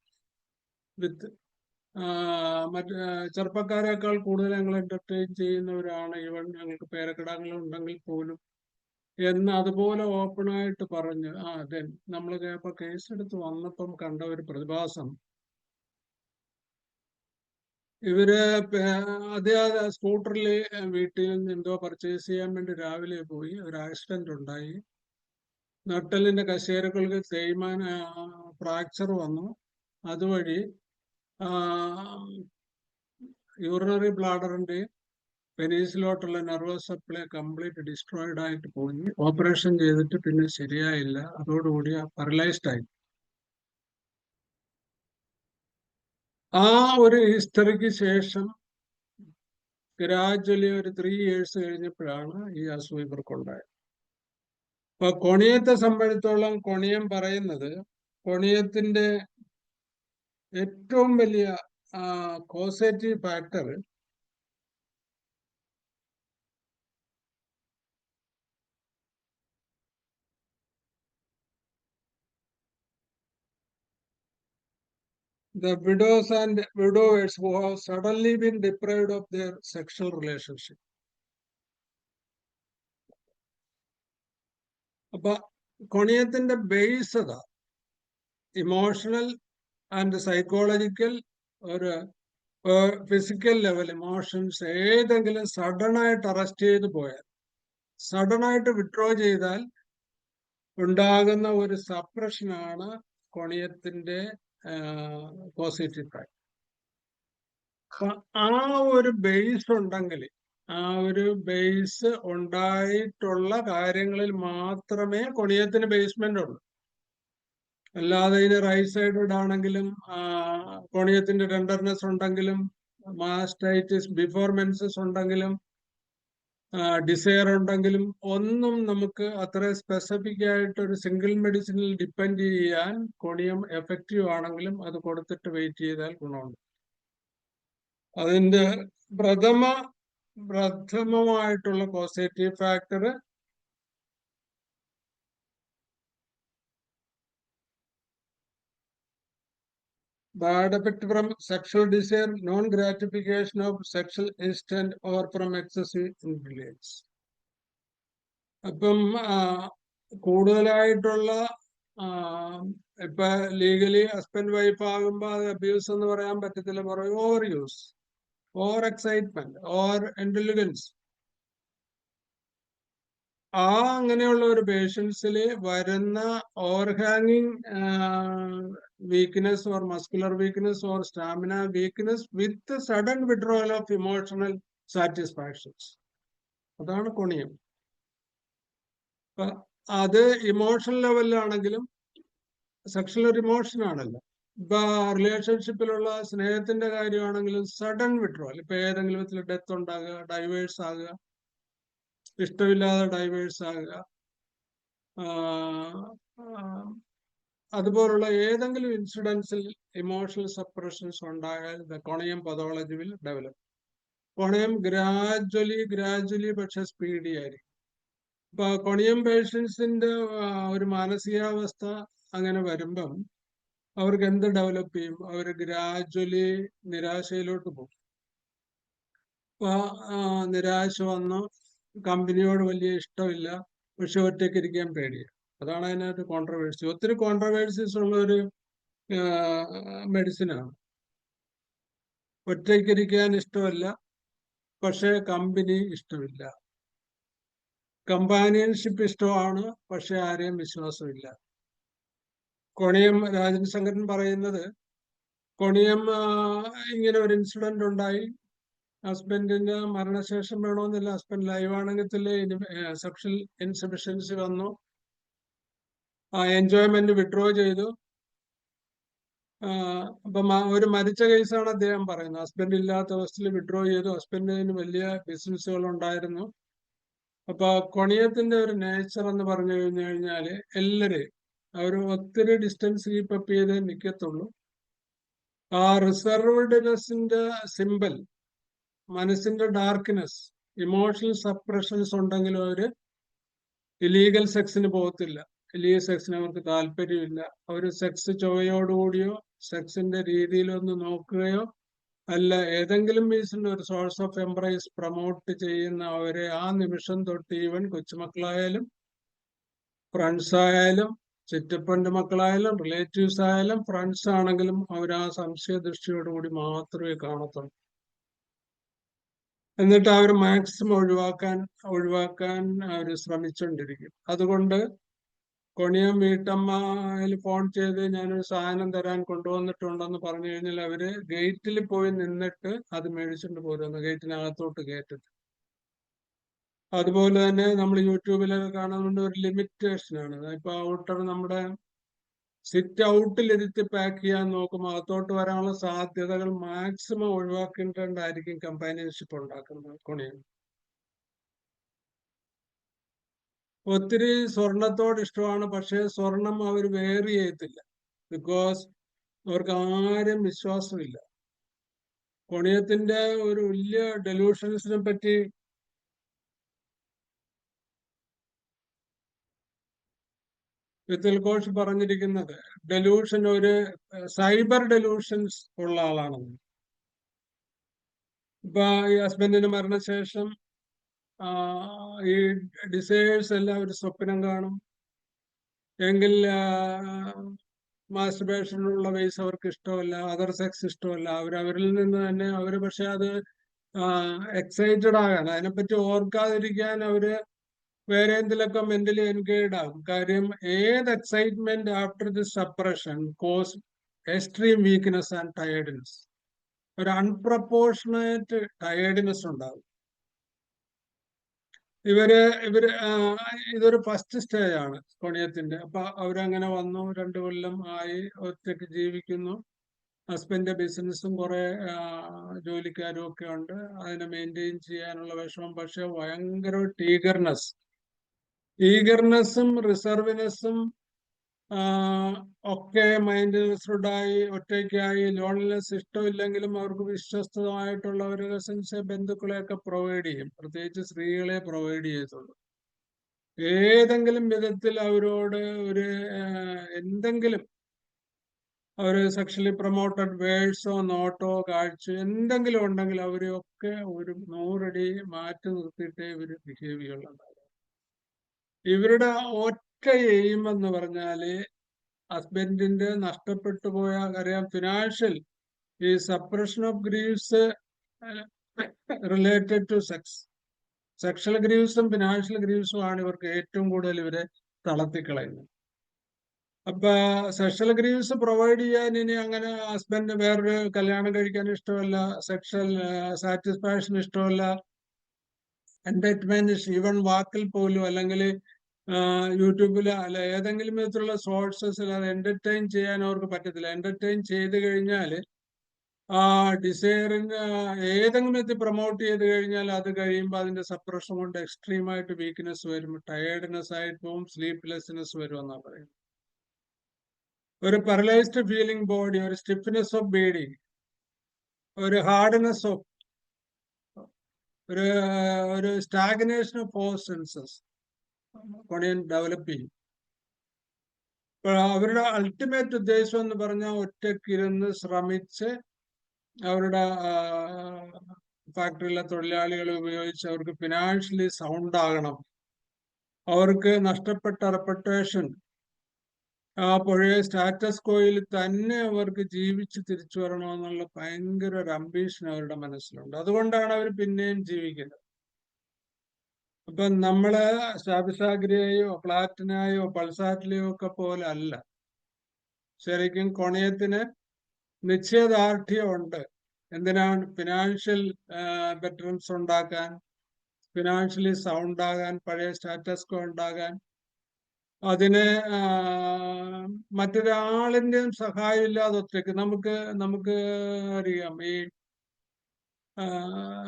with മറ്റ് ചെറുപ്പക്കാരെക്കാൾ കൂടുതൽ ഞങ്ങൾ എന്റർടൈൻ ചെയ്യുന്നവരാണ്. ഈവൻ ഞങ്ങൾക്ക് പേരക്കിടാങ്ങൾ ഉണ്ടെങ്കിൽ പോലും എന്ന് അതുപോലെ ഓപ്പണായിട്ട് പറഞ്ഞ്. അതെ, നമ്മൾ ഇപ്പൊ കേസെടുത്ത് വന്നപ്പം കണ്ട ഒരു പ്രതിഭാസം, ഇവര് അദ്ദേഹം സ്കൂട്ടറിൽ വീട്ടിൽ നിന്ന് എന്തോ പർച്ചേസ് ചെയ്യാൻ വേണ്ടി രാവിലെ പോയി. ഒരു ആക്സിഡന്റ് ഉണ്ടായി. നട്ടലിന്റെ കശേരുക്കൾക്ക് ഫ്രാക്ചർ വന്നു. അതുവഴി യൂറിനറി ബ്ലാഡറിന്റെ പെനീസിലോട്ടുള്ള നെർവസ് സപ്ലൈ കംപ്ലീറ്റ് ഡിസ്ട്രോയിഡ് ആയിട്ട് പോയി. ഓപ്പറേഷൻ ചെയ്തിട്ട് പിന്നെ ശരിയായില്ല. അതോടുകൂടി പാരലൈസ്ഡ് ആയി. ആ ഒരു ഹിസ്റ്ററിക്ക് ശേഷം ഗ്രാജ്വലി ഒരു 3 years കഴിഞ്ഞപ്പോഴാണ് ഈ അസുഖം ഇവർക്കുണ്ടായത്. അപ്പൊ കൊണിയത്തെ സംബന്ധിച്ചോളം കൊണിയം പറയുന്നത്, കൊണിയത്തിന്റെ ഏറ്റവും വലിയ causative factor the widows and widowers who have suddenly been deprived of their sexual relationship. അപ്പൊ കൊണിയത്തിന്റെ ബേസ് അതാ. ഇമോഷണൽ ആൻഡ് സൈക്കോളജിക്കൽ, ഒരു ഫിസിക്കൽ ലെവൽ ഇമോഷൻസ് ഏതെങ്കിലും സഡൻ ആയിട്ട് അറസ്റ്റ് ചെയ്ത് പോയാൽ, സഡൻ ആയിട്ട് വിഡ്രോ ചെയ്താൽ ഉണ്ടാകുന്ന ഒരു സപ്രഷനാണ് കൊണിയത്തിന്റെ പോസിറ്റീവ് ഫാക്ടർ. ആ ഒരു ബേസ് ഉണ്ടെങ്കിൽ, ആ ഒരു ബേസ് ഉണ്ടായിട്ടുള്ള കാര്യങ്ങളിൽ മാത്രമേ കൊണിയത്തിന് ബേസ്മെന്റ് ഉള്ളൂ. അല്ലാതെ ഇതിന് റൈറ്റ് സൈഡഡ് ആണെങ്കിലും, കൊണിയത്തിന്റെ ടെൻഡർനെസ് ഉണ്ടെങ്കിലും, മാസ്റ്റൈറ്റിസ് ബിഫോർ മെൻസസ് ഉണ്ടെങ്കിലും, ഡിസയർ ഉണ്ടെങ്കിലും ഒന്നും നമുക്ക് അത്ര സ്പെസിഫിക് ആയിട്ട് ഒരു സിംഗിൾ മെഡിസിനിൽ ഡിപ്പെൻഡ് ചെയ്യാൻ കൊണിയം എഫക്റ്റീവ് ആണെങ്കിലും അത് കൊടുത്തിട്ട് വെയിറ്റ് ചെയ്താൽ ഗുണമുണ്ട്. അതിന്റെ പ്രഥമമായിട്ടുള്ള positive factor bad effect from sexual desire, non-gratification of sexual instinct or from excessive indulgence. അപ്പം കൂടുതലായിട്ടുള്ള ഇപ്പൊ ലീഗലി ഹസ്ബൻഡ് വൈഫ് ആകുമ്പോൾ അത് അബ്യൂസ് എന്ന് പറയാൻ പറ്റത്തില്ല. പറയും over use, over excitement, over intelligence. അങ്ങനെയുള്ള ഒരു പേഷ്യൻസിൽ വരുന്ന ഓവർഹാങ്ങിങ് weakness or muscular weakness or stamina weakness with sudden withdrawal of emotional satisfactions, അതാണ് കൊണിയം. അത് ഇമോഷണൽ ലെവലിലാണെങ്കിലും സെക്ഷൽ ഒരു ഇമോഷൻ ആണല്ലോ. ഇപ്പൊ റിലേഷൻഷിപ്പിലുള്ള സ്നേഹത്തിന്റെ കാര്യമാണെങ്കിലും സഡൻ വിഡ്രോവൽ, ഇപ്പൊ ഏതെങ്കിലും വിധത്തിൽ ഡെത്ത് ഉണ്ടാകുക, ഡൈവേഴ്സ് ആകുക, ഇഷ്ടമില്ലാതെ ഡൈവേഴ്സ് ആകുക, അതുപോലുള്ള ഏതെങ്കിലും ഇൻസിഡൻസിൽ ഇമോഷണൽ സപ്രഷൻസ് ഉണ്ടായാൽ കൊണിയം പതോളജി വിൽ ഡെവലപ്പ്. കൊണിയം ഗ്രാജ്വലി പക്ഷെ സ്പീഡി ആയിരിക്കും. ഇപ്പൊ കൊണിയം പേഷ്യൻസിന്റെ ഒരു മാനസികാവസ്ഥ അങ്ങനെ വരുമ്പം അവർക്ക് എന്ത് ഡെവലപ്പ് ചെയ്യും? അവർ ഗ്രാജ്വലി നിരാശയിലോട്ട് പോകും. ഇപ്പൊ നിരാശ വന്നു, കമ്പനിയോട് വലിയ ഇഷ്ടമില്ല, പക്ഷെ ഒറ്റയ്ക്ക് ഇരിക്കാൻ പേടിയാണ്. അതാണ് അതിനകത്ത് കോൺട്രവേഴ്സി. ഒത്തിരി കോൺട്രവേഴ്സീസ് ഉള്ള ഒരു മെഡിസിനാണ്. ഒറ്റയ്ക്കിരിക്കാൻ ഇഷ്ടമല്ല, പക്ഷെ കമ്പനി ഇഷ്ടമില്ല. കമ്പാനിയൻഷിപ്പ് ഇഷ്ടമാണ്, പക്ഷെ ആരെയും വിശ്വാസമില്ല. കൊണിയം രാജൻ ശങ്കരൻ പറയുന്നത്, കൊണിയം ഇങ്ങനെ ഒരു ഇൻസിഡന്റ് ഉണ്ടായി. ഹസ്ബൻഡിന്റെ മരണശേഷം വേണമെന്നില്ല, ഹസ്ബൻഡ് ലൈവ് ആണെങ്കിൽ സെക്ഷൽ ഇൻസഫിഷ്യൻസി വന്നു, എൻജോയ്മെന്റ് വിഡ്രോ ചെയ്തു. അപ്പം ഒരു മരിച്ച കേസാണ് അദ്ദേഹം പറയുന്നത്. ഹസ്ബൻഡ് ഇല്ലാത്ത അവസ്ഥയിൽ വിഡ്രോ ചെയ്തു. ഹസ്ബൻഡിന് വലിയ ബിസിനസ്സുകൾ ഉണ്ടായിരുന്നു. അപ്പൊ കൊണിയത്തിന്റെ ഒരു നേച്ചർ എന്ന് പറഞ്ഞു കഴിഞ്ഞാല് എല്ലാരെയും അവർ ഒത്തിരി ഡിസ്റ്റൻസ് കീപ്പ് അപ്പ് ചെയ്തേ നിൽക്കത്തുള്ളൂ. ആ റിസർവ്ഡ്നെസിന്റെ സിമ്പൽ, മനസ്സിന്റെ ഡാർക്ക്നെസ്, ഇമോഷണൽ സപ്രഷൻസ് ഉണ്ടെങ്കിലും അവര് ഇലീഗൽ സെക്സിന് പോകത്തില്ല. ഇലീഗൽ സെക്സിന് അവർക്ക് താല്പര്യമില്ല. അവർ സെക്സ് ചൊവ്വയോടുകൂടിയോ സെക്സിന്റെ രീതിയിലോ ഒന്ന് നോക്കുകയോ അല്ല, ഏതെങ്കിലും മീൻസിന്റെ ഒരു സോഴ്സ് ഓഫ് എംബ്രൈസ് പ്രൊമോട്ട് ചെയ്യുന്ന അവരെ ആ നിമിഷം തൊട്ട്, ഈവൻ കൊച്ചുമക്കളായാലും ഫ്രണ്ട്സ് ആയാലും ചിറ്റപ്പന്റെ മക്കളായാലും റിലേറ്റീവ്സ് ആയാലും ഫ്രണ്ട്സ് ആണെങ്കിലും അവർ ആ സംശയ ദൃഷ്ടിയോടുകൂടി മാത്രമേ കാണത്തുള്ളൂ. എന്നിട്ട് അവർ മാക്സിമം ഒഴിവാക്കാൻ അവർ ശ്രമിച്ചുകൊണ്ടിരിക്കും. അതുകൊണ്ട് കൊണിയം വീട്ടമ്മയിൽ ഫോൺ ചെയ്ത് ഞാനൊരു സാധനം തരാൻ കൊണ്ടുവന്നിട്ടുണ്ടെന്ന് പറഞ്ഞു കഴിഞ്ഞാൽ അവര് ഗേറ്റിൽ പോയി നിന്നിട്ട് അത് മേടിച്ചിട്ട് പോരുന്നു, ഗേറ്റിനകത്തോട്ട് കയറ്റിട്ട്. അതുപോലെ തന്നെ നമ്മൾ യൂട്യൂബിലൊക്കെ കാണുന്നുണ്ട്, ഒരു ലിമിറ്റേഷനാണ്. ഇപ്പൊ ഔട്ടർ നമ്മുടെ സിറ്റ് ഔട്ടിലിരുത്തി പാക്ക് ചെയ്യാൻ നോക്കുമ്പോൾ അകത്തോട്ട് വരാനുള്ള സാധ്യതകൾ മാക്സിമം ഒഴിവാക്കേണ്ടതായിരിക്കും കമ്പാനിയൻഷിപ്പ് ഉണ്ടാക്കുന്നത് കൊണിയം. ഒത്തിരി സ്വർണത്തോട് ഇഷ്ടമാണ്, പക്ഷെ സ്വർണം അവർ വെയർ ചെയ്യത്തില്ല. ബിക്കോസ് അവർക്ക് ആരും വിശ്വാസമില്ല. കൊണിയത്തിന്റെ ഒരു വലിയ ഡെലൂഷൻസിനെ പറ്റി വിത്തൽ ഘോഷ് പറഞ്ഞിരിക്കുന്നത്, ഡെലൂഷൻ ഒരു സൈബർ ഡെലൂഷൻസ് ഉള്ള ആളാണെന്ന്. ഇപ്പൊ ഈ ഹസ്ബൻഡിന് മരണശേഷം ഈ ഡിസയേഴ്സ് എല്ലാം ഒരു സ്വപ്നം കാണും. എങ്കിൽ മാസ്റ്റർബേഷനുള്ള വേസ് അവർക്ക് ഇഷ്ടമല്ല, അതർ സെക്സ് ഇഷ്ടമല്ല. അവരിൽ നിന്ന് തന്നെ അവര് പക്ഷെ അത് എക്സൈറ്റഡ് ആകാൻ, അതിനെപ്പറ്റി ഓർക്കാതിരിക്കാൻ അവര് വേറെ എന്തിലൊക്കെ മെന്റലി എൻഗേജ്ഡ് ആകും. കാര്യം ഏത് excitement after the suppression cause extreme weakness and tiredness. ഒരു അൺപ്രപ്പോർഷണേറ്റ് ടയേർഡ്നെസ് ഉണ്ടാകും. ഇതൊരു ഫസ്റ്റ് സ്റ്റേജ് ആണ് കൊണിയത്തിന്റെ. അപ്പൊ അവരങ്ങനെ വന്നു, 2 കൊല്ലം ആയി, ഒറ്റയ്ക്ക് ജീവിക്കുന്നു. ഹസ്ബൻഡിന്റെ ബിസിനസ്സും കുറെ ജോലിക്കാരും ഒക്കെ ഉണ്ട്, അതിനെ മെയിൻറ്റെയിൻ ചെയ്യാനുള്ള വിഷമം. പക്ഷെ ഭയങ്കര ഈഗർനെസ്സും റിസർവ്നെസ്സും ഒക്കെ മൈൻഡ്ലെസ്ഡായി, ഒറ്റയ്ക്കായി, ലോൺലിനെസ് ഇഷ്ടമില്ലെങ്കിലും അവർക്ക് വിശ്വസ്തമായിട്ടുള്ള ഒരു ബന്ധുക്കളെയൊക്കെ പ്രൊവൈഡ് ചെയ്യും. പ്രത്യേകിച്ച് സ്ത്രീകളെ പ്രൊവൈഡ് ചെയ്യത്തുള്ളൂ. ഏതെങ്കിലും വിധത്തിൽ അവരോട് ഒരു എന്തെങ്കിലും ഒരു സെക്ഷലി പ്രൊമോട്ടഡ് വേഴ്സോ നോട്ടോ കാഴ്ചയോ എന്തെങ്കിലും ഉണ്ടെങ്കിൽ അവരെയൊക്കെ ഒരു 100 അടി മാറ്റി നിർത്തിയിട്ടേ ഇവര് ബിഹേവ് ചെയ്യുള്ളൂ. ഇവരുടെ ഒറ്റ എയിം എന്ന് പറഞ്ഞാല് ഹസ്ബൻഡിന്റെ നഷ്ടപ്പെട്ടു പോയ, അറിയാം, ഫിനാൻഷ്യൽ ഈ suppression of grieves related to sex, sexual ഗ്രീവ്സും ഫിനാൻഷ്യൽ ഗ്രീവ്സും ആണ് ഇവർക്ക് ഏറ്റവും കൂടുതൽ ഇവരെ തളർത്തിക്കളയുന്നത്. അപ്പൊ സെക്ഷൽ ഗ്രീവ്സ് പ്രൊവൈഡ് ചെയ്യാൻ ഇനി അങ്ങനെ ഹസ്ബൻഡ് വേറൊരു കല്യാണം കഴിക്കാൻ ഇഷ്ടമല്ല, സെക്ഷൽ സാറ്റിസ്ഫാക്ഷൻ ഇഷ്ടമല്ല, എന്റർടൈൻമെന്റ് ഈവൻ വാക്കിൽ പോലും അല്ലെങ്കിൽ യൂട്യൂബിൽ അല്ല ഏതെങ്കിലും വിധത്തിലുള്ള സോഴ്സസിൽ അത് എന്റർടൈൻ ചെയ്യാൻ അവർക്ക് പറ്റത്തില്ല. എന്റർടൈൻ ചെയ്ത് കഴിഞ്ഞാൽ ആ ഡിസയറിന് ഏതെങ്കിലും വിധത്തിൽ പ്രൊമോട്ട് ചെയ്ത് കഴിഞ്ഞാൽ അത് കഴിയുമ്പോൾ അതിന്റെ സപ്രഷൻ കൊണ്ട് എക്സ്ട്രീമായിട്ട് വീക്ക്നെസ് വരും, ടയേർഡ്നെസ് ആയിട്ട് പോവും, സ്ലീപ്ലെസ്നെസ് വരും എന്നാണ് പറയുന്നത്. ഒരു പാരലൈസ്ഡ് ഫീലിംഗ് ബോഡി, ഒരു സ്റ്റിഫ്നെസ് ഓഫ് ബീഡിങ്, ഒരു ഹാർഡ്നെസ് ഓഫ്, ഒരു stagnation of all senses conium develop ചെയ്യും. അവരുടെ അൾട്ടിമേറ്റ് ഉദ്ദേശം എന്ന് പറഞ്ഞാൽ ഒറ്റയ്ക്കിരുന്ന് ശ്രമിച്ച് അവരുടെ ഫാക്ടറിയിലെ തൊഴിലാളികളെ ഉപയോഗിച്ച് അവർക്ക് ഫിനാൻഷ്യലി സൗണ്ട് ആകണം, അവർക്ക് നഷ്ടപ്പെട്ട റെപ്യൂട്ടേഷൻ ആ പഴയ സ്റ്റാറ്റസ് കോയിൽ തന്നെ അവർക്ക് ജീവിച്ച് തിരിച്ചു വരണമെന്നുള്ള ഭയങ്കര ഒരു അംബീഷൻ അവരുടെ മനസ്സിലുണ്ട്. അതുകൊണ്ടാണ് അവർ പിന്നെയും ജീവിക്കുന്നത്. അപ്പൊ നമ്മള് സ്റ്റാബിസാഗ്രിയെയോ പ്ലാറ്റിനെയോ പൾസാറ്റിലെയോ ഒക്കെ പോലെ അല്ല. ശരിക്കും കൊണയത്തിന് നിശ്ചയദാർഢ്യമുണ്ട്. എന്തിനാണ്? ഫിനാൻഷ്യൽ ബെറ്ററൻസ് ഉണ്ടാക്കാൻ, ഫിനാൻഷ്യലി സൗണ്ട് ആകാൻ, പഴയ സ്റ്റാറ്റസ് കോ ഉണ്ടാകാൻ. അതിന് മറ്റൊരാളിന്റെയും സഹായം ഇല്ലാതെ ഒറ്റയ്ക്ക് നമുക്ക് അറിയാം. ഈ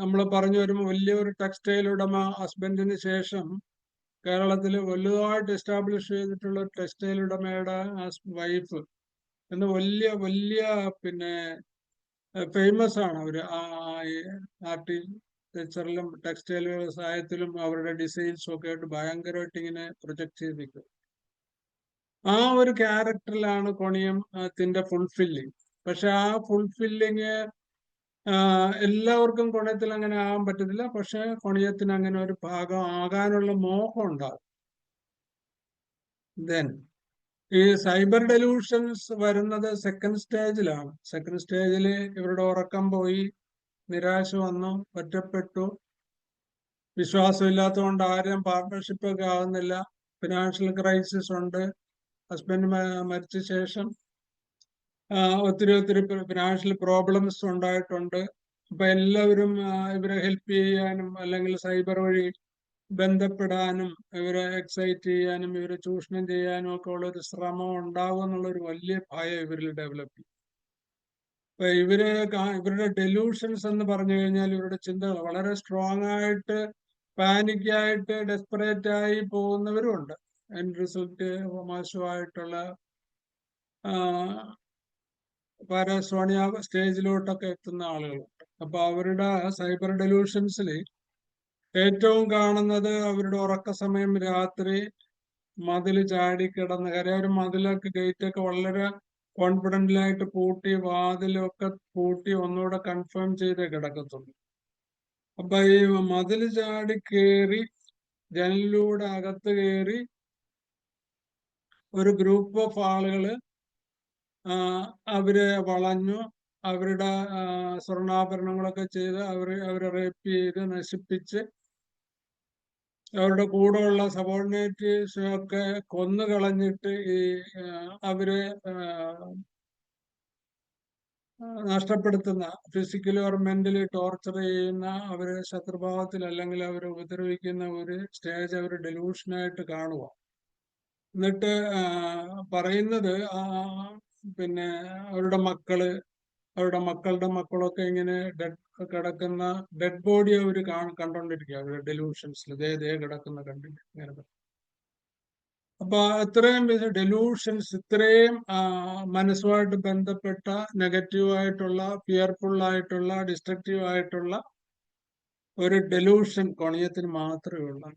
നമ്മൾ പറഞ്ഞു വരുമ്പോൾ വലിയൊരു ടെക്സ്റ്റൈൽ ഉടമ ഹസ്ബൻഡിന് ശേഷം കേരളത്തിൽ വലുതായിട്ട് എസ്റ്റാബ്ലിഷ് ചെയ്തിട്ടുള്ള ഒരു ടെക്സ്റ്റൈൽ ഉടമയുടെ വൈഫ് എന്ന് വലിയ വലിയ പിന്നെ ഫേമസ് ആണ് അവര്. ആർട്ടിടെക്ചറിലും ടെക്സ്റ്റൈൽ വ്യവസായത്തിലും അവരുടെ ഡിസൈൻസും ഒക്കെ ആയിട്ട് ഭയങ്കരമായിട്ട് ഇങ്ങനെ പ്രൊജക്ട് ചെയ്തിരിക്കും. ആ ഒരു ക്യാരക്ടറിലാണ് കൊണിയത്തിന്റെ ഫുൾഫില്ലിങ്. പക്ഷെ ആ ഫുൾഫില്ലിങ് എല്ലാവർക്കും കൊണയത്തിൽ അങ്ങനെ ആകാൻ പറ്റത്തില്ല. പക്ഷെ കൊണിയത്തിന് അങ്ങനെ ഒരു ഭാഗം ആകാനുള്ള മോഹം ഉണ്ടാകും. ദെൻ ഈ സൈബർ ഡെലൂഷൻസ് വരുന്നത് സെക്കൻഡ് സ്റ്റേജിലാണ്. സെക്കൻഡ് സ്റ്റേജിൽ ഇവരുടെ ഉറക്കം പോയി, നിരാശ വന്നു, ഒറ്റപ്പെട്ടു, വിശ്വാസമില്ലാത്തതുകൊണ്ട് ആരും പാർട്ട്ണർഷിപ്പ് ഒക്കെ ആകുന്നില്ല, ഫിനാൻഷ്യൽ ക്രൈസിസ് ഉണ്ട്, ഹസ്ബൻഡ് മരിച്ച ശേഷം ഒത്തിരി ഫിനാൻഷ്യൽ പ്രോബ്ലംസ് ഉണ്ടായിട്ടുണ്ട്. അപ്പൊ എല്ലാവരും ഇവരെ ഹെൽപ്പ് ചെയ്യാനും അല്ലെങ്കിൽ സൈബർ വഴി ബന്ധപ്പെടാനും ഇവരെ എക്സൈറ്റ് ചെയ്യാനും ഇവരെ ചൂഷണം ചെയ്യാനും ഒക്കെ ഉള്ളൊരു ശ്രമം ഉണ്ടാവും എന്നുള്ളൊരു വലിയ ഭയം ഇവരിൽ ഡെവലപ്പ് ചെയ്യും. അപ്പൊ ഇവരുടെ ഡെലൂഷൻസ് എന്ന് പറഞ്ഞു കഴിഞ്ഞാൽ ഇവരുടെ ചിന്തകൾ വളരെ സ്ട്രോങ് ആയിട്ട് പാനിക്കായിട്ട് ഡെസ്പറേറ്റ് ആയി പോകുന്നവരുമുണ്ട്. എൻഡ് റിസൾട്ട് മോശമായിട്ടുള്ള പാരാസോണിയ സ്റ്റേജിലോട്ടൊക്കെ എത്തുന്ന ആളുകളുണ്ട്. അപ്പൊ അവരുടെ സൈബർ ഡെലൂഷൻസിൽ ഏറ്റവും കാണുന്നത് അവരുടെ ഉറക്ക സമയം രാത്രി മതിൽ ചാടിക്കിടന്ന് ഒരു മതിലൊക്കെ ഗേറ്റൊക്കെ വളരെ കോൺഫിഡന്റിലായിട്ട് പൂട്ടി, വാതിലൊക്കെ പൂട്ടി ഒന്നുകൂടെ കൺഫേം ചെയ്തേ കിടക്കത്തുള്ളൂ. അപ്പൊ ഈ മതിൽ ചാടി കയറി ജനലിലൂടെ അകത്ത് കയറി ഒരു ഗ്രൂപ്പ് ഓഫ് ആളുകള് അവരെ വളഞ്ഞു, അവരുടെ സ്വർണ്ണാഭരണങ്ങളൊക്കെ ചെയ്ത് അവരെ റേപ്പ് ചെയ്ത് നശിപ്പിച്ച് അവരുടെ കൂടെയുള്ള സബോർഡിനേറ്റീവ്സിനൊക്കെ കൊന്നു കളഞ്ഞിട്ട് ഈ അവരെ നഷ്ടപ്പെടുത്തുന്ന, ഫിസിക്കലി ഓർ മെന്റലി ടോർച്ചർ ചെയ്യുന്ന, അവരെ ശത്രുഭാവത്തിൽ അല്ലെങ്കിൽ അവരെ ഉപദ്രവിക്കുന്ന ഒരു സ്റ്റേജ് അവർ ഡെലൂഷനായിട്ട് കാണുക. എന്നിട്ട് പറയുന്നത് പിന്നെ അവരുടെ മക്കളുടെ മക്കളൊക്കെ ഇങ്ങനെ കിടക്കുന്ന ഡെഡ് ബോഡി അവർ കണ്ടോണ്ടിരിക്കുക അവരുടെ ഡെലൂഷൻസിൽ. ദേ കിടക്കുന്ന കണ്ടിട്ട് ഇങ്ങനെ. അപ്പൊ അത്രയും ഡെലൂഷൻസ്, ഇത്രയും മനസ്സുമായിട്ട് ബന്ധപ്പെട്ട നെഗറ്റീവായിട്ടുള്ള, ഫിയർഫുൾ ആയിട്ടുള്ള, ഡിസ്ട്രക്റ്റീവ് ആയിട്ടുള്ള ഒരു ഡെലൂഷൻ കൊണിയത്തിന് മാത്രമേ ഉള്ളൂ.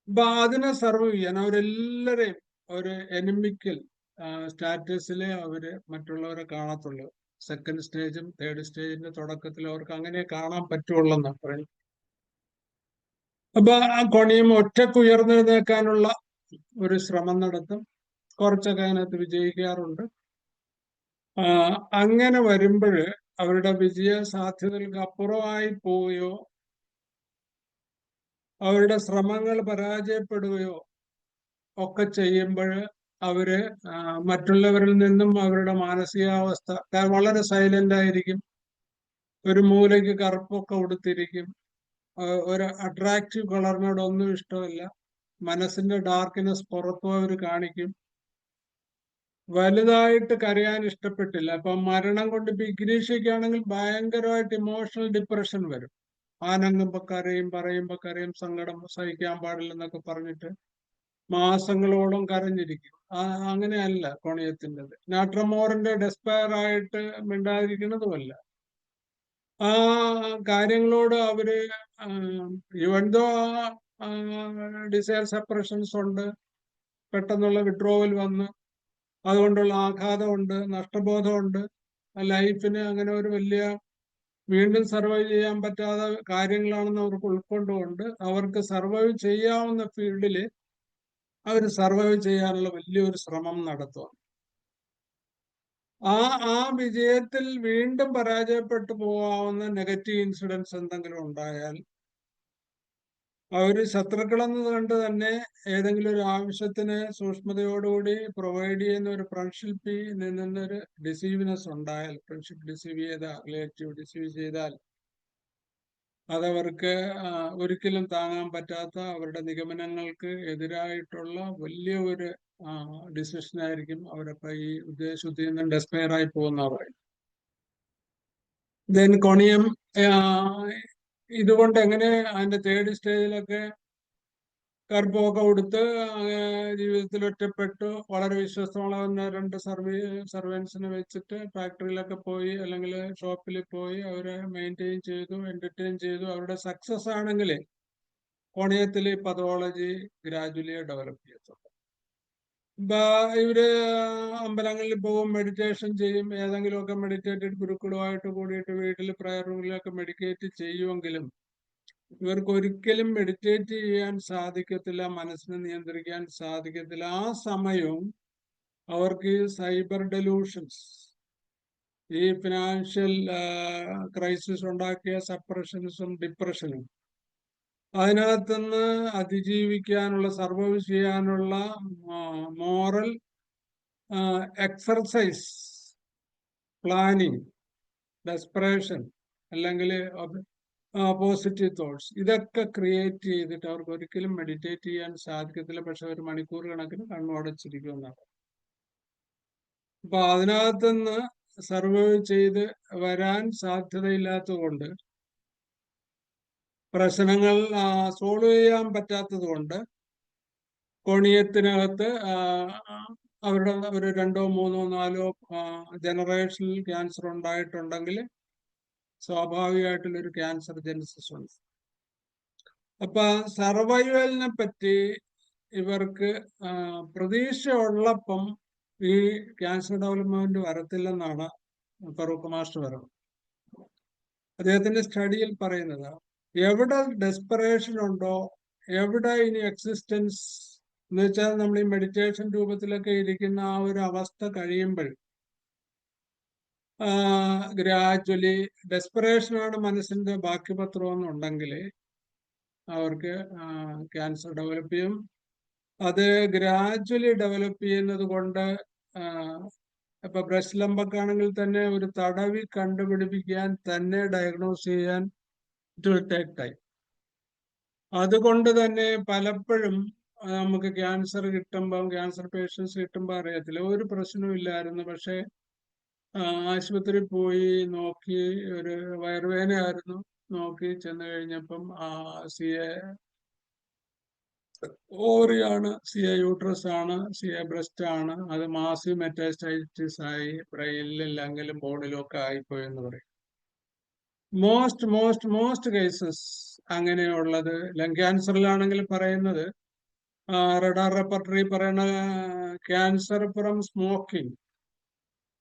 അപ്പൊ അതിനെ സർവ് ചെയ്യാൻ അവരെല്ലാരെയും ഒരു എനിമിക്കൽ സ്റ്റാറ്റസിലെ അവര് മറ്റുള്ളവരെ കാണത്തുള്ളൂ. സെക്കൻഡ് സ്റ്റേജും തേർഡ് സ്റ്റേജിന്റെ തുടക്കത്തിൽ അവർക്ക് അങ്ങനെ കാണാൻ പറ്റുള്ളെന്നാണ് പറയുന്നത്. അപ്പൊ ആ കൊണിയം ഒറ്റക്ക് ഉയർന്നെഴുന്നേക്കാനുള്ള ഒരു ശ്രമം നടത്തും. കുറച്ചൊക്കെ അതിനകത്ത് വിജയിക്കാറുണ്ട്. അങ്ങനെ വരുമ്പോൾ അവരുടെ വിജയ സാധ്യതകൾക്ക് അപ്പുറമായി പോവുകയോ അവരുടെ ശ്രമങ്ങൾ പരാജയപ്പെടുകയോ ഒക്കെ ചെയ്യുമ്പോൾ അവര് മറ്റുള്ളവരിൽ നിന്നും അവരുടെ മാനസികാവസ്ഥ വളരെ സൈലന്റ് ആയിരിക്കും. ഒരു മൂലയ്ക്ക് കറുപ്പൊക്കെ ഉടുത്തിരിക്കും. ഒരു അട്രാക്റ്റീവ് കളറിനോട് ഒന്നും ഇഷ്ടമല്ല. മനസ്സിന്റെ ഡാർക്ക്നെസ് പുറത്തും അവർ കാണിക്കും. വലുതായിട്ട് കരയാൻ ഇഷ്ടപ്പെട്ടില്ല. അപ്പൊ മരണം കൊണ്ട് ഇപ്പൊ ഇഗ്നീഷ്യയ്ക്കാണെങ്കിൽ ഭയങ്കരമായിട്ട് ഇമോഷണൽ ഡിപ്രഷൻ വരും. ആനങ്ങുമ്പോ കരയും, പറയുമ്പോ കരയും, സങ്കടം സഹിക്കാൻ പാടില്ലെന്നൊക്കെ പറഞ്ഞിട്ട് മാസങ്ങളോളം കരഞ്ഞിരിക്കും. അങ്ങനെയല്ല കൊണിയത്തിൻ്റെത്. നാട്രമോറിന്റെ ഡെസ്പയർ ആയിട്ട് മിണ്ടാതിരിക്കുന്നതുമല്ല. ആ കാര്യങ്ങളോട് അവര് ഇവന്തോ ഡിസയർ സെപ്പറേഷൻസ് ഉണ്ട്, പെട്ടെന്നുള്ള വിഡ്രോവൽ വന്ന് അതുകൊണ്ടുള്ള ആഘാതമുണ്ട്, നഷ്ടബോധമുണ്ട്. ലൈഫിന് അങ്ങനെ ഒരു വലിയ വീണ്ടും സർവൈവ് ചെയ്യാൻ പറ്റാത്ത കാര്യങ്ങളാണെന്ന് അവർക്ക് ഉൾക്കൊണ്ടുകൊണ്ട് അവർക്ക് സർവൈവ് ചെയ്യാവുന്ന ഫീൽഡിൽ അവർ സർവൈവ് ചെയ്യാനുള്ള വലിയൊരു ശ്രമം നടത്തുക. ആ വിജയത്തിൽ വീണ്ടും പരാജയപ്പെട്ടു പോകാവുന്ന നെഗറ്റീവ് ഇൻസിഡൻസ് എന്തെങ്കിലും ഉണ്ടായാൽ അവര് ശത്രുക്കളെന്ന് കണ്ട് തന്നെ ഏതെങ്കിലും ഒരു ആവശ്യത്തിന് സൂക്ഷ്മതയോടുകൂടി പ്രൊവൈഡ് ചെയ്യുന്ന ഒരു ഫ്രണ്ട്ഷിപ്പിൽ നിന്നൊരു ഡിസീവ്നെസ് ഉണ്ടായാൽ, ഫ്രണ്ട്ഷിപ്പ് ഡിസീവ് ചെയ്താൽ, റിലേറ്റീവ് ഡിസീവ് ചെയ്താൽ അതവർക്ക് ഒരിക്കലും താങ്ങാൻ പറ്റാത്ത അവരുടെ നിഗമനങ്ങൾക്ക് എതിരായിട്ടുള്ള വലിയ ഒരു ഡിസിഷനായിരിക്കും അവരപ്പോ ഈ ഉദ്ദേശത്തിൽ നിന്നും ഡെസ്പയർ ആയി പോകുന്ന പറയും. ദെൻ കൊണിയം ഇതുകൊണ്ട് എങ്ങനെ അതിന്റെ തേർഡ് സ്റ്റേജിലൊക്കെ ഗർഭമൊക്കെ കൊടുത്ത് ജീവിതത്തിൽ ഒറ്റപ്പെട്ടു വളരെ വിശ്വസ്തമുള്ള 2 സർവൻസിനെ വെച്ചിട്ട് ഫാക്ടറിയിലൊക്കെ പോയി അല്ലെങ്കിൽ ഷോപ്പിൽ പോയി അവരെ മെയിൻറ്റെയിൻ ചെയ്തു, എന്റർടൈൻ ചെയ്തു. അവരുടെ സക്സസ് ആണെങ്കിൽ കോണയത്തിൽ പതോളജി ഗ്രാജുവലി ഡെവലപ്പ് ചെയ്യത്തുള്ളൂ. ഇവര് അമ്പലങ്ങളിൽ പോകും, മെഡിറ്റേഷൻ ചെയ്യും, ഏതെങ്കിലുമൊക്കെ മെഡിറ്റേറ്റഡ് ഗുരുക്കളുമായിട്ട് കൂടിയിട്ട് വീട്ടിൽ പ്രയർ റൂമിലൊക്കെ മെഡിറ്റേറ്റ് ചെയ്യുമെങ്കിലും ഇവർക്ക് ഒരിക്കലും മെഡിറ്റേറ്റ് ചെയ്യാൻ സാധിക്കത്തില്ല, മനസ്സിനെ നിയന്ത്രിക്കാൻ സാധിക്കത്തില്ല. ആ സമയവും അവർക്ക് സൈബർ ഡെലൂഷൻസ്, ഈ ഫിനാൻഷ്യൽ ക്രൈസിസ് ഉണ്ടാക്കിയ സപ്രഷൻസും ഡിപ്രഷനും അതിനകത്തുനിന്ന് അതിജീവിക്കാനുള്ള, സർവൈവ് ചെയ്യാനുള്ള മോറൽ എക്സർസൈസ്, പ്ലാനിങ്, ഡെസ്പറേഷൻ അല്ലെങ്കിൽ പോസിറ്റീവ് തോട്ട്സ് ഇതൊക്കെ ക്രിയേറ്റ് ചെയ്തിട്ട് അവർക്ക് ഒരിക്കലും മെഡിറ്റേറ്റ് ചെയ്യാൻ സാധിക്കത്തില്ല. പക്ഷെ ഒരു മണിക്കൂർ കണക്കിന് കണ്ണുടച്ചിരിക്കുമെന്നാണ്. അപ്പൊ അതിനകത്തുനിന്ന് സർവൈവ് ചെയ്ത് വരാൻ സാധ്യതയില്ലാത്തത് കൊണ്ട്, പ്രശ്നങ്ങൾ സോൾവ് ചെയ്യാൻ പറ്റാത്തത് കൊണ്ട് കോണിയത്തിനകത്ത് അവരുടെ ഒരു 2, 3, 4 ജനറേഷനിൽ ക്യാൻസർ ഉണ്ടായിട്ടുണ്ടെങ്കിൽ സ്വാഭാവികമായിട്ടുള്ളൊരു ക്യാൻസർ ജെനസിസ് ഉണ്ട്. അപ്പൊ സർവൈവലിനെ പറ്റി ഇവർക്ക് പ്രതീക്ഷ ഉള്ളപ്പം ഈ ക്യാൻസർ ഡെവലപ്മെന്റ് വരത്തില്ലെന്നാണ് ഫറൂഖ് മാസ്റ്റർ പറയുന്നത്. അദ്ദേഹത്തിന്റെ സ്റ്റഡിയിൽ പറയുന്നത് എവിടെ ഡെസ്പറേഷൻ ഉണ്ടോ, എവിടെ ഇനി എക്സിസ്റ്റൻസ് എന്ന് വെച്ചാൽ നമ്മൾ ഈ മെഡിറ്റേഷൻ രൂപത്തിലൊക്കെ ഇരിക്കുന്ന ആ ഒരു അവസ്ഥ കഴിയുമ്പോൾ ഗ്രാജുവലി ഡെസ്പറേഷനാണ് മനസ്സിന്റെ ബാക്കി പത്രം എന്നുണ്ടെങ്കിൽ അവർക്ക് ക്യാൻസർ ഡെവലപ്പ് ചെയ്യും. അത് ഗ്രാജുവലി ഡെവലപ്പ് ചെയ്യുന്നത് കൊണ്ട് ഇപ്പൊ ബ്രസ്റ്റ് ലംബൊക്കെ ആണെങ്കിൽ തന്നെ ഒരു തടവി കണ്ടുപിടിപ്പിക്കാൻ, തന്നെ ഡയഗ്നോസ് ചെയ്യാൻ ഇറ്റ് വിൽ ടേക്ക് ടൈം. അതുകൊണ്ട് തന്നെ പലപ്പോഴും നമുക്ക് ക്യാൻസർ കിട്ടുമ്പോൾ, ക്യാൻസർ പേഷ്യൻസ് കിട്ടുമ്പോൾ അറിയത്തില്ല ഒരു പ്രശ്നവും ഇല്ലായിരുന്നു, പക്ഷെ ആശുപത്രി പോയി നോക്കി, ഒരു വയറുവേദനയായിരുന്നു, നോക്കി ചെന്ന് കഴിഞ്ഞപ്പം CA ഓവറിയാണ്, CA യൂട്രസ് ആണ്, CA ബ്രസ്റ്റ് ആണ്, അത് മാസീവ് മെറ്റാസ്റ്റൈറ്റിസ് ആയി ബ്രെയിനിലും ലങ്ങിലും ബോഡിയിലും ഒക്കെ ആയിപ്പോയെന്ന് പറയും. മോസ്റ്റ് കേസസ് അങ്ങനെയുള്ളത് ലങ് ക്യാൻസറിലാണെങ്കിൽ പറയുന്നത് റഡാർ റെപ്പർട്ടറി പറയുന്ന ക്യാൻസർ ഫ്രം സ്മോക്കിംഗ്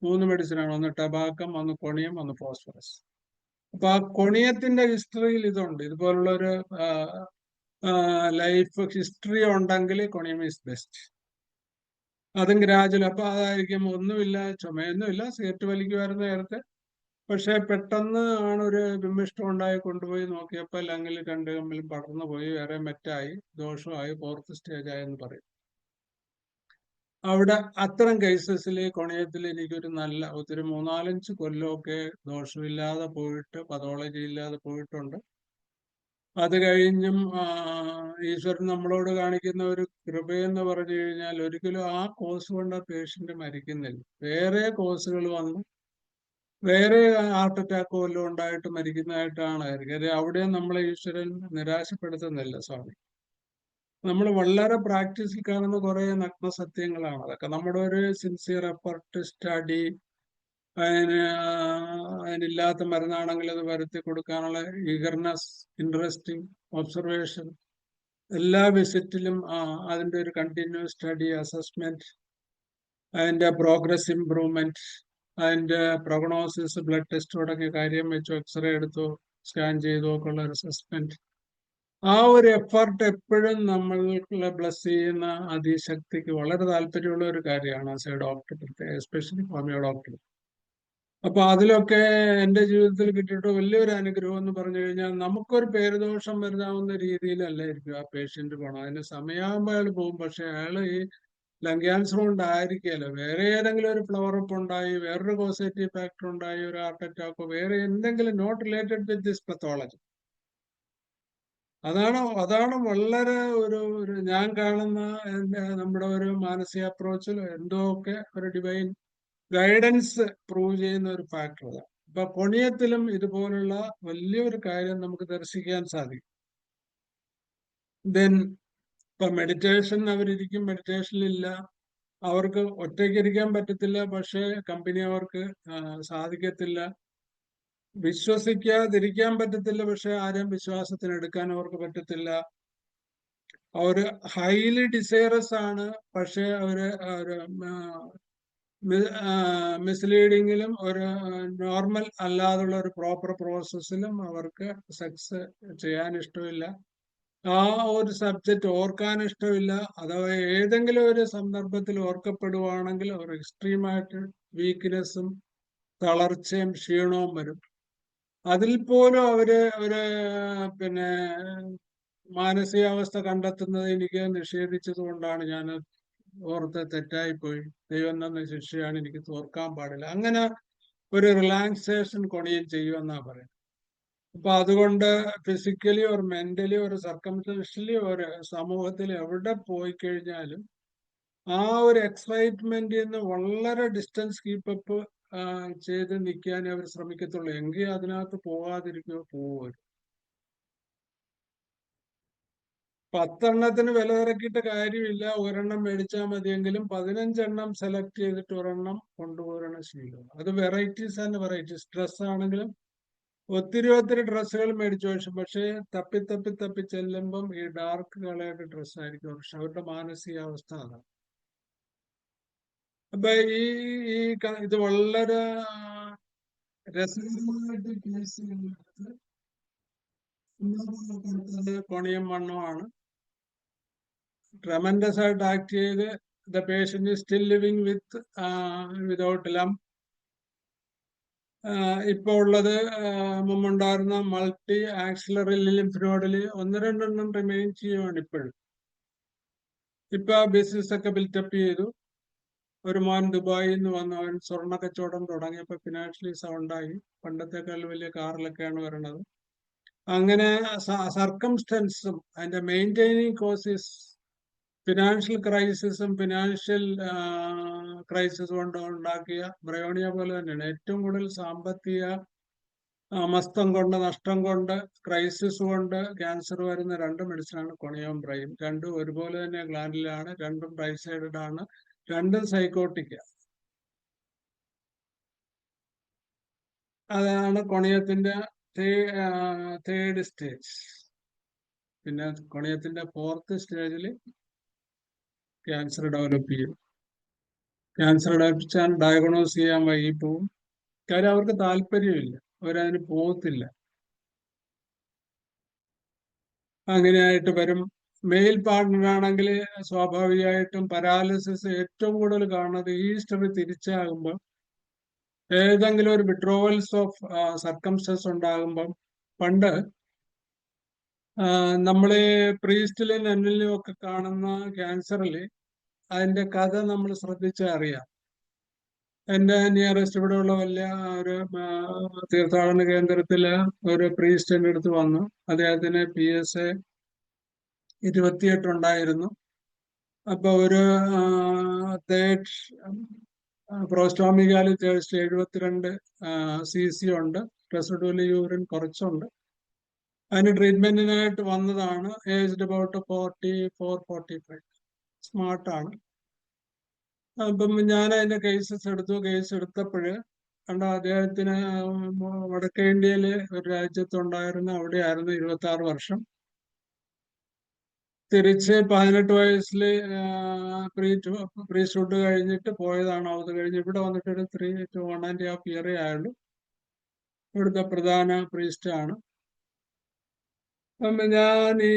3 മെഡിസിനാണ്, ഒന്ന് ടബാക്കം, ഒന്ന് കൊണിയം, ഒന്ന് ഫോസ്ഫറസ്. അപ്പൊ ആ കൊണിയത്തിന്റെ ഹിസ്റ്ററിയിൽ ഇതുണ്ട്. ഇതുപോലുള്ളൊരു ലൈഫ് ഹിസ്റ്ററി ഉണ്ടെങ്കിൽ കൊണിയം ഈസ് ബെസ്റ്റ്. അതും ഗ്രാജുവൽ. അപ്പൊ അതായിരിക്കും ഒന്നുമില്ല, ചുമയൊന്നുമില്ല, സിഗരറ്റ് വലിക്കുമായിരുന്നു നേരത്തെ, പക്ഷെ പെട്ടെന്ന് ആണ് ഒരു ബിംബിഷ്ടം ഉണ്ടായി കൊണ്ടുപോയി നോക്കിയപ്പോൾ ലങ്ങിൽ 2 കമ്പിലും പടർന്നു പോയി, വേറെ മെറ്റായി, ദോഷമായി, 4th സ്റ്റേജ് ആയെന്ന് പറയും. അവിടെ അത്തരം കേസസിൽ കൊണയത്തിൽ എനിക്കൊരു നല്ല ഒത്തിരി 3-4 കൊല്ലമൊക്കെ ദോഷമില്ലാതെ പോയിട്ട്, പതോളജി ഇല്ലാതെ പോയിട്ടുണ്ട്. അത് കഴിഞ്ഞും ഈശ്വരൻ നമ്മളോട് കാണിക്കുന്ന ഒരു കൃപയെന്ന് പറഞ്ഞു കഴിഞ്ഞാൽ ഒരിക്കലും ആ കോസ് കൊണ്ട് ആ പേഷ്യന്റ് മരിക്കുന്നില്ല. വേറെ കോസുകൾ വന്ന് വേറെ ഹാർട്ട് അറ്റാക്കോ വല്ലതും ഉണ്ടായിട്ട് മരിക്കുന്നതായിട്ടാണ് കാര്യം. അവിടെ നമ്മളെ ഈശ്വരൻ നിരാശപ്പെടുത്തുന്നില്ല സ്വാമി. നമ്മൾ വളരെ പ്രാക്ടീസിൽ കാണുന്ന കുറെ നഗ്ന സത്യങ്ങളാണ് അതൊക്കെ. നമ്മുടെ ഒരു സിൻസിയർ എഫർട്ട്, സ്റ്റഡി, അതിനില്ലാത്ത മരുന്നാണെങ്കിൽ അത് വരുത്തി കൊടുക്കാനുള്ള ഈഗർനെസ്, ഇൻട്രസ്റ്റിംഗ് ഒബ്സർവേഷൻ, എല്ലാ വിസിറ്റിലും അതിൻ്റെ ഒരു കണ്ടിന്യൂസ് സ്റ്റഡി, അസസ്മെന്റ്, അതിൻ്റെ പ്രോഗ്രസ് ഇംപ്രൂവ്മെന്റ്, അതിന്റെ പ്രൊഗ്നോസിസ്, ബ്ലഡ് ടെസ്റ്റ് തുടങ്ങിയ കാര്യം വെച്ചോ, എക്സ്റേ എടുത്തോ, സ്കാൻ ചെയ്തോ ഒക്കെ ഉള്ള ഒരു അസസ്മെന്റ്. ആ ഒരു എഫർട്ട് എപ്പോഴും നമ്മളെ ബ്ലസ് ചെയ്യുന്ന അതിശക്തിക്ക് വളരെ താല്പര്യമുള്ള ഒരു കാര്യമാണ് ആസ് എ ഡോക്ടർ, പ്രത്യേകം എസ്പെഷ്യലി ഹോമിയോ ഡോക്ടർ. അപ്പൊ അതിലൊക്കെ എൻ്റെ ജീവിതത്തിൽ കിട്ടിയിട്ട് വലിയൊരു അനുഗ്രഹം എന്ന് പറഞ്ഞു കഴിഞ്ഞാൽ, നമുക്കൊരു പേരുദോഷം വരുത്താവുന്ന രീതിയിലല്ലായിരിക്കും ആ പേഷ്യന്റ് പോകണം. അതിന് സമയമാകുമ്പോൾ അയാൾ പോകും. പക്ഷെ അയാൾ ഈ ലങ് ക്യാൻസർ കൊണ്ടായിരിക്കുകയല്ല, വേറെ ഏതെങ്കിലും ഒരു ഫ്ലവർ അപ്പ് ഉണ്ടായി, വേറൊരു പോസിറ്റീവ് ഫാക്ടർ ഉണ്ടായി, ഒരു ഹാർട്ട് അറ്റാക്കോ വേറെ എന്തെങ്കിലും not related with this pathology. അതാണ് വളരെ ഞാൻ കാണുന്ന നമ്മുടെ ഒരു മാനസിക അപ്രോച്ചിൽ എന്തോ ഒക്കെ ഒരു ഡിവൈൻ ഗൈഡൻസ് പ്രൂവ് ചെയ്യുന്ന ഒരു ഫാക്ടർ അതാണ്. ഇപ്പൊ കൊണിയത്തിലും ഇതുപോലുള്ള വലിയൊരു കാര്യം നമുക്ക് ദർശിക്കാൻ സാധിക്കും. ദെൻ ഇപ്പൊ മെഡിറ്റേഷൻ അവരിയ്ക്കും, മെഡിറ്റേഷനിലില്ല, അവർക്ക് ഒറ്റയ്ക്ക് ഇരിക്കാൻ പറ്റത്തില്ല, പക്ഷെ കമ്പനി അവർക്ക് സാധിക്കത്തില്ല. വിശ്വസിക്കാതിരിക്കാൻ പറ്റത്തില്ല, പക്ഷെ ആരെയും വിശ്വാസത്തിന് എടുക്കാൻ അവർക്ക് പറ്റത്തില്ല. അവര് ഹൈലി ഡിസൈറസ് ആണ്, പക്ഷെ അവര് മിസ്ലീഡിങ്ങിലും ഒരു നോർമൽ അല്ലാതുള്ള ഒരു പ്രോപ്പർ പ്രോസസ്സിലും അവർക്ക് സെക്സ് ചെയ്യാൻ ഇഷ്ടമില്ല. ആ ഒരു സബ്ജക്റ്റ് ഓർക്കാൻ ഇഷ്ടമില്ല. അഥവാ ഏതെങ്കിലും ഒരു സന്ദർഭത്തിൽ ഓർക്കപ്പെടുവാണെങ്കിൽ അവർ എക്സ്ട്രീമായിട്ട് വീക്ക്നെസ്സും തളർച്ചയും ക്ഷീണവും വരും. അതിൽ പോലും അവര് പിന്നെ മാനസികാവസ്ഥ കണ്ടെത്തുന്നത് എനിക്ക് നിഷേധിച്ചത് കൊണ്ടാണ് ഞാൻ ഓർത്ത് തെറ്റായിപ്പോയി, ദൈവം തന്ന ശിക്ഷയാണ്, എനിക്ക് തോർക്കാൻ പാടില്ല. അങ്ങനെ ഒരു റിലാക്സേഷൻ കൊണിയൻ ചെയ്യുമെന്നാ പറയുന്നത്. അപ്പൊ അതുകൊണ്ട് ഫിസിക്കലി ഒരു മെന്റലി ഒരു സർക്കംസ്റ്റൻഷ്യലി ഒരു സമൂഹത്തിൽ എവിടെ പോയി കഴിഞ്ഞാലും ആ ഒരു എക്സൈറ്റ്മെന്റിൽ നിന്ന് വളരെ ഡിസ്റ്റൻസ് കീപ്പപ്പ് ചെയ്ത് നിൽക്കാനേ അവർ ശ്രമിക്കത്തുള്ളൂ. എങ്കിൽ അതിനകത്ത് പോകാതിരിക്കുകയോ പോവുക. 10 വില ഇറക്കിയിട്ട് കാര്യമില്ല, ഒരെണ്ണം മേടിച്ചാൽ മതിയെങ്കിലും 15 സെലക്ട് ചെയ്തിട്ട് ഒരെണ്ണം കൊണ്ടുപോകണ ശീലം. അത് വെറൈറ്റീസ് ആൻഡ് വെറൈറ്റീസ്. ഡ്രസ് ആണെങ്കിലും ഒത്തിരി ഡ്രസ്സുകൾ മേടിച്ചു വെച്ചു, പക്ഷെ തപ്പി ചെല്ലുമ്പം ഈ ഡാർക്ക് കളേർഡ് ഡ്രസ്സായിരിക്കും. പക്ഷെ അവരുടെ മാനസികാവസ്ഥ അതാണ്. അപ്പൊ ഇത് വളരെ രസകരമായിട്ട് കേസ് ചെയ്യുന്നത് കോണിയം വണ്ണമാണ്. ട്രമൻഡസ് ആയിട്ട് ആക്ട് ചെയ്ത് the patient is still living without lump. ഇപ്പൊ ഉള്ളത് മുമ്പുണ്ടായിരുന്ന മൾട്ടി ആക്സിലറി ലിംഫ് നോഡില് 1-2 റിമെയിൻ ചെയ്യുവാണ് ഇപ്പോഴും. ഇപ്പൊ ആ ബിസിനസ് ഒക്കെ ബിൽറ്റപ്പ് ചെയ്തു. ഒരു മോൻ ദുബായിൽ നിന്ന് വന്നു, അവൻ സ്വർണ്ണ കച്ചവടം തുടങ്ങിയപ്പോ ഫിനാൻഷ്യലി സൗണ്ടായി. പണ്ടത്തെക്കാൾ വലിയ കാറിലൊക്കെയാണ് വരണത്. അങ്ങനെ സർക്കംസ്റ്റൻസും അതിന്റെ മെയിൻറ്റെയിനിങ് കോസസ് ഫിനാൻഷ്യൽ ക്രൈസിസും ഫിനാൻഷ്യൽ ക്രൈസിസ് കൊണ്ട് ഉണ്ടാക്കിയ ബ്രയോണിയ പോലെ തന്നെയാണ്. ഏറ്റവും കൂടുതൽ സാമ്പത്തിക മസ്തം കൊണ്ട്, നഷ്ടം കൊണ്ട്, ക്രൈസിസ് കൊണ്ട് ക്യാൻസർ വരുന്ന 2 മെഡിസിനാണ് കൊണിയവും ബ്രയും. രണ്ടും ഒരുപോലെ തന്നെ ഗ്ലാൻഡിലാണ്, രണ്ടും റൈറ്റ് സൈഡഡ് ആണ്, രണ്ടും സൈക്കോട്ടിക്. അതാണ് കൊണിയത്തിന്റെ തേർഡ് സ്റ്റേജ്. പിന്നെ കൊണിയത്തിന്റെ 4th സ്റ്റേജിൽ ക്യാൻസർ ഡെവലപ്പ് ചെയ്യും. ക്യാൻസർ ഡെവലപ്പ് ഡയഗ്നോസ് ചെയ്യാൻ വൈകിപ്പോവും. കാര്യം അവർക്ക് താല്പര്യമില്ല, അവരതിന് പോകത്തില്ല. അങ്ങനെയായിട്ട് വരും. മെയിൽ പാർട്ട്ണറാണെങ്കിൽ സ്വാഭാവികമായിട്ടും പരാലിസിസ് ഏറ്റവും കൂടുതൽ കാണുന്നത് ഈ ഹിസ്റ്ററി തിരിച്ചാകുമ്പോൾ, ഏതെങ്കിലും ഒരു വിഡ്രോവൽസ് ഓഫ് സർക്കംസ്റ്റൻസ് ഉണ്ടാകുമ്പം. പണ്ട് നമ്മള് പ്രീസ്റ്റിലും നന്നിലും ഒക്കെ കാണുന്ന ക്യാൻസറിൽ അതിന്റെ കഥ നമ്മൾ ശ്രദ്ധിച്ചാൽ അറിയാം. എന്റെ നിയറസ്റ്റ് ഇവിടെയുള്ള വലിയ ഒരു തീർത്ഥാടന കേന്ദ്രത്തില് ഒരു പ്രീസ്റ്റിന്റെ അടുത്ത് വന്നു. അദ്ദേഹത്തിന് PSA 28 ഉണ്ടായിരുന്നു. അപ്പൊ ഒരു തേർഡ് പ്രോസ്റ്റോമികാലി ടെസ്റ്റ് 72 cc ഉണ്ട്. റെസിഡുവൽ യൂറിൻ കുറച്ചുണ്ട്. അതിന് ട്രീറ്റ്മെന്റിനായിട്ട് വന്നതാണ്. Aged about 44-45. സ്മാർട്ടാണ്. അപ്പം ഞാൻ അതിന്റെ കേസസ് എടുത്തു. കേസ് എടുത്തപ്പോഴ് കണ്ട അദ്ദേഹത്തിന് വടക്കേ ഇന്ത്യയിലെ ഒരു രാജ്യത്തുണ്ടായിരുന്നു. അവിടെയായിരുന്നു 26 വർഷം. തിരിച്ച് 18 വയസ്സിൽ പ്രീസ്റ്റ്ഹുഡ് കഴിഞ്ഞിട്ട് പോയതാണ്. അത് കഴിഞ്ഞ് ഇവിടെ വന്നിട്ട് ഒരു 3 to 1.5 ഇയറേ ആയുള്ളൂ. ഇവിടുത്തെ പ്രധാന പ്രീസ്റ്റ് ആണ്. ഞാൻ ഈ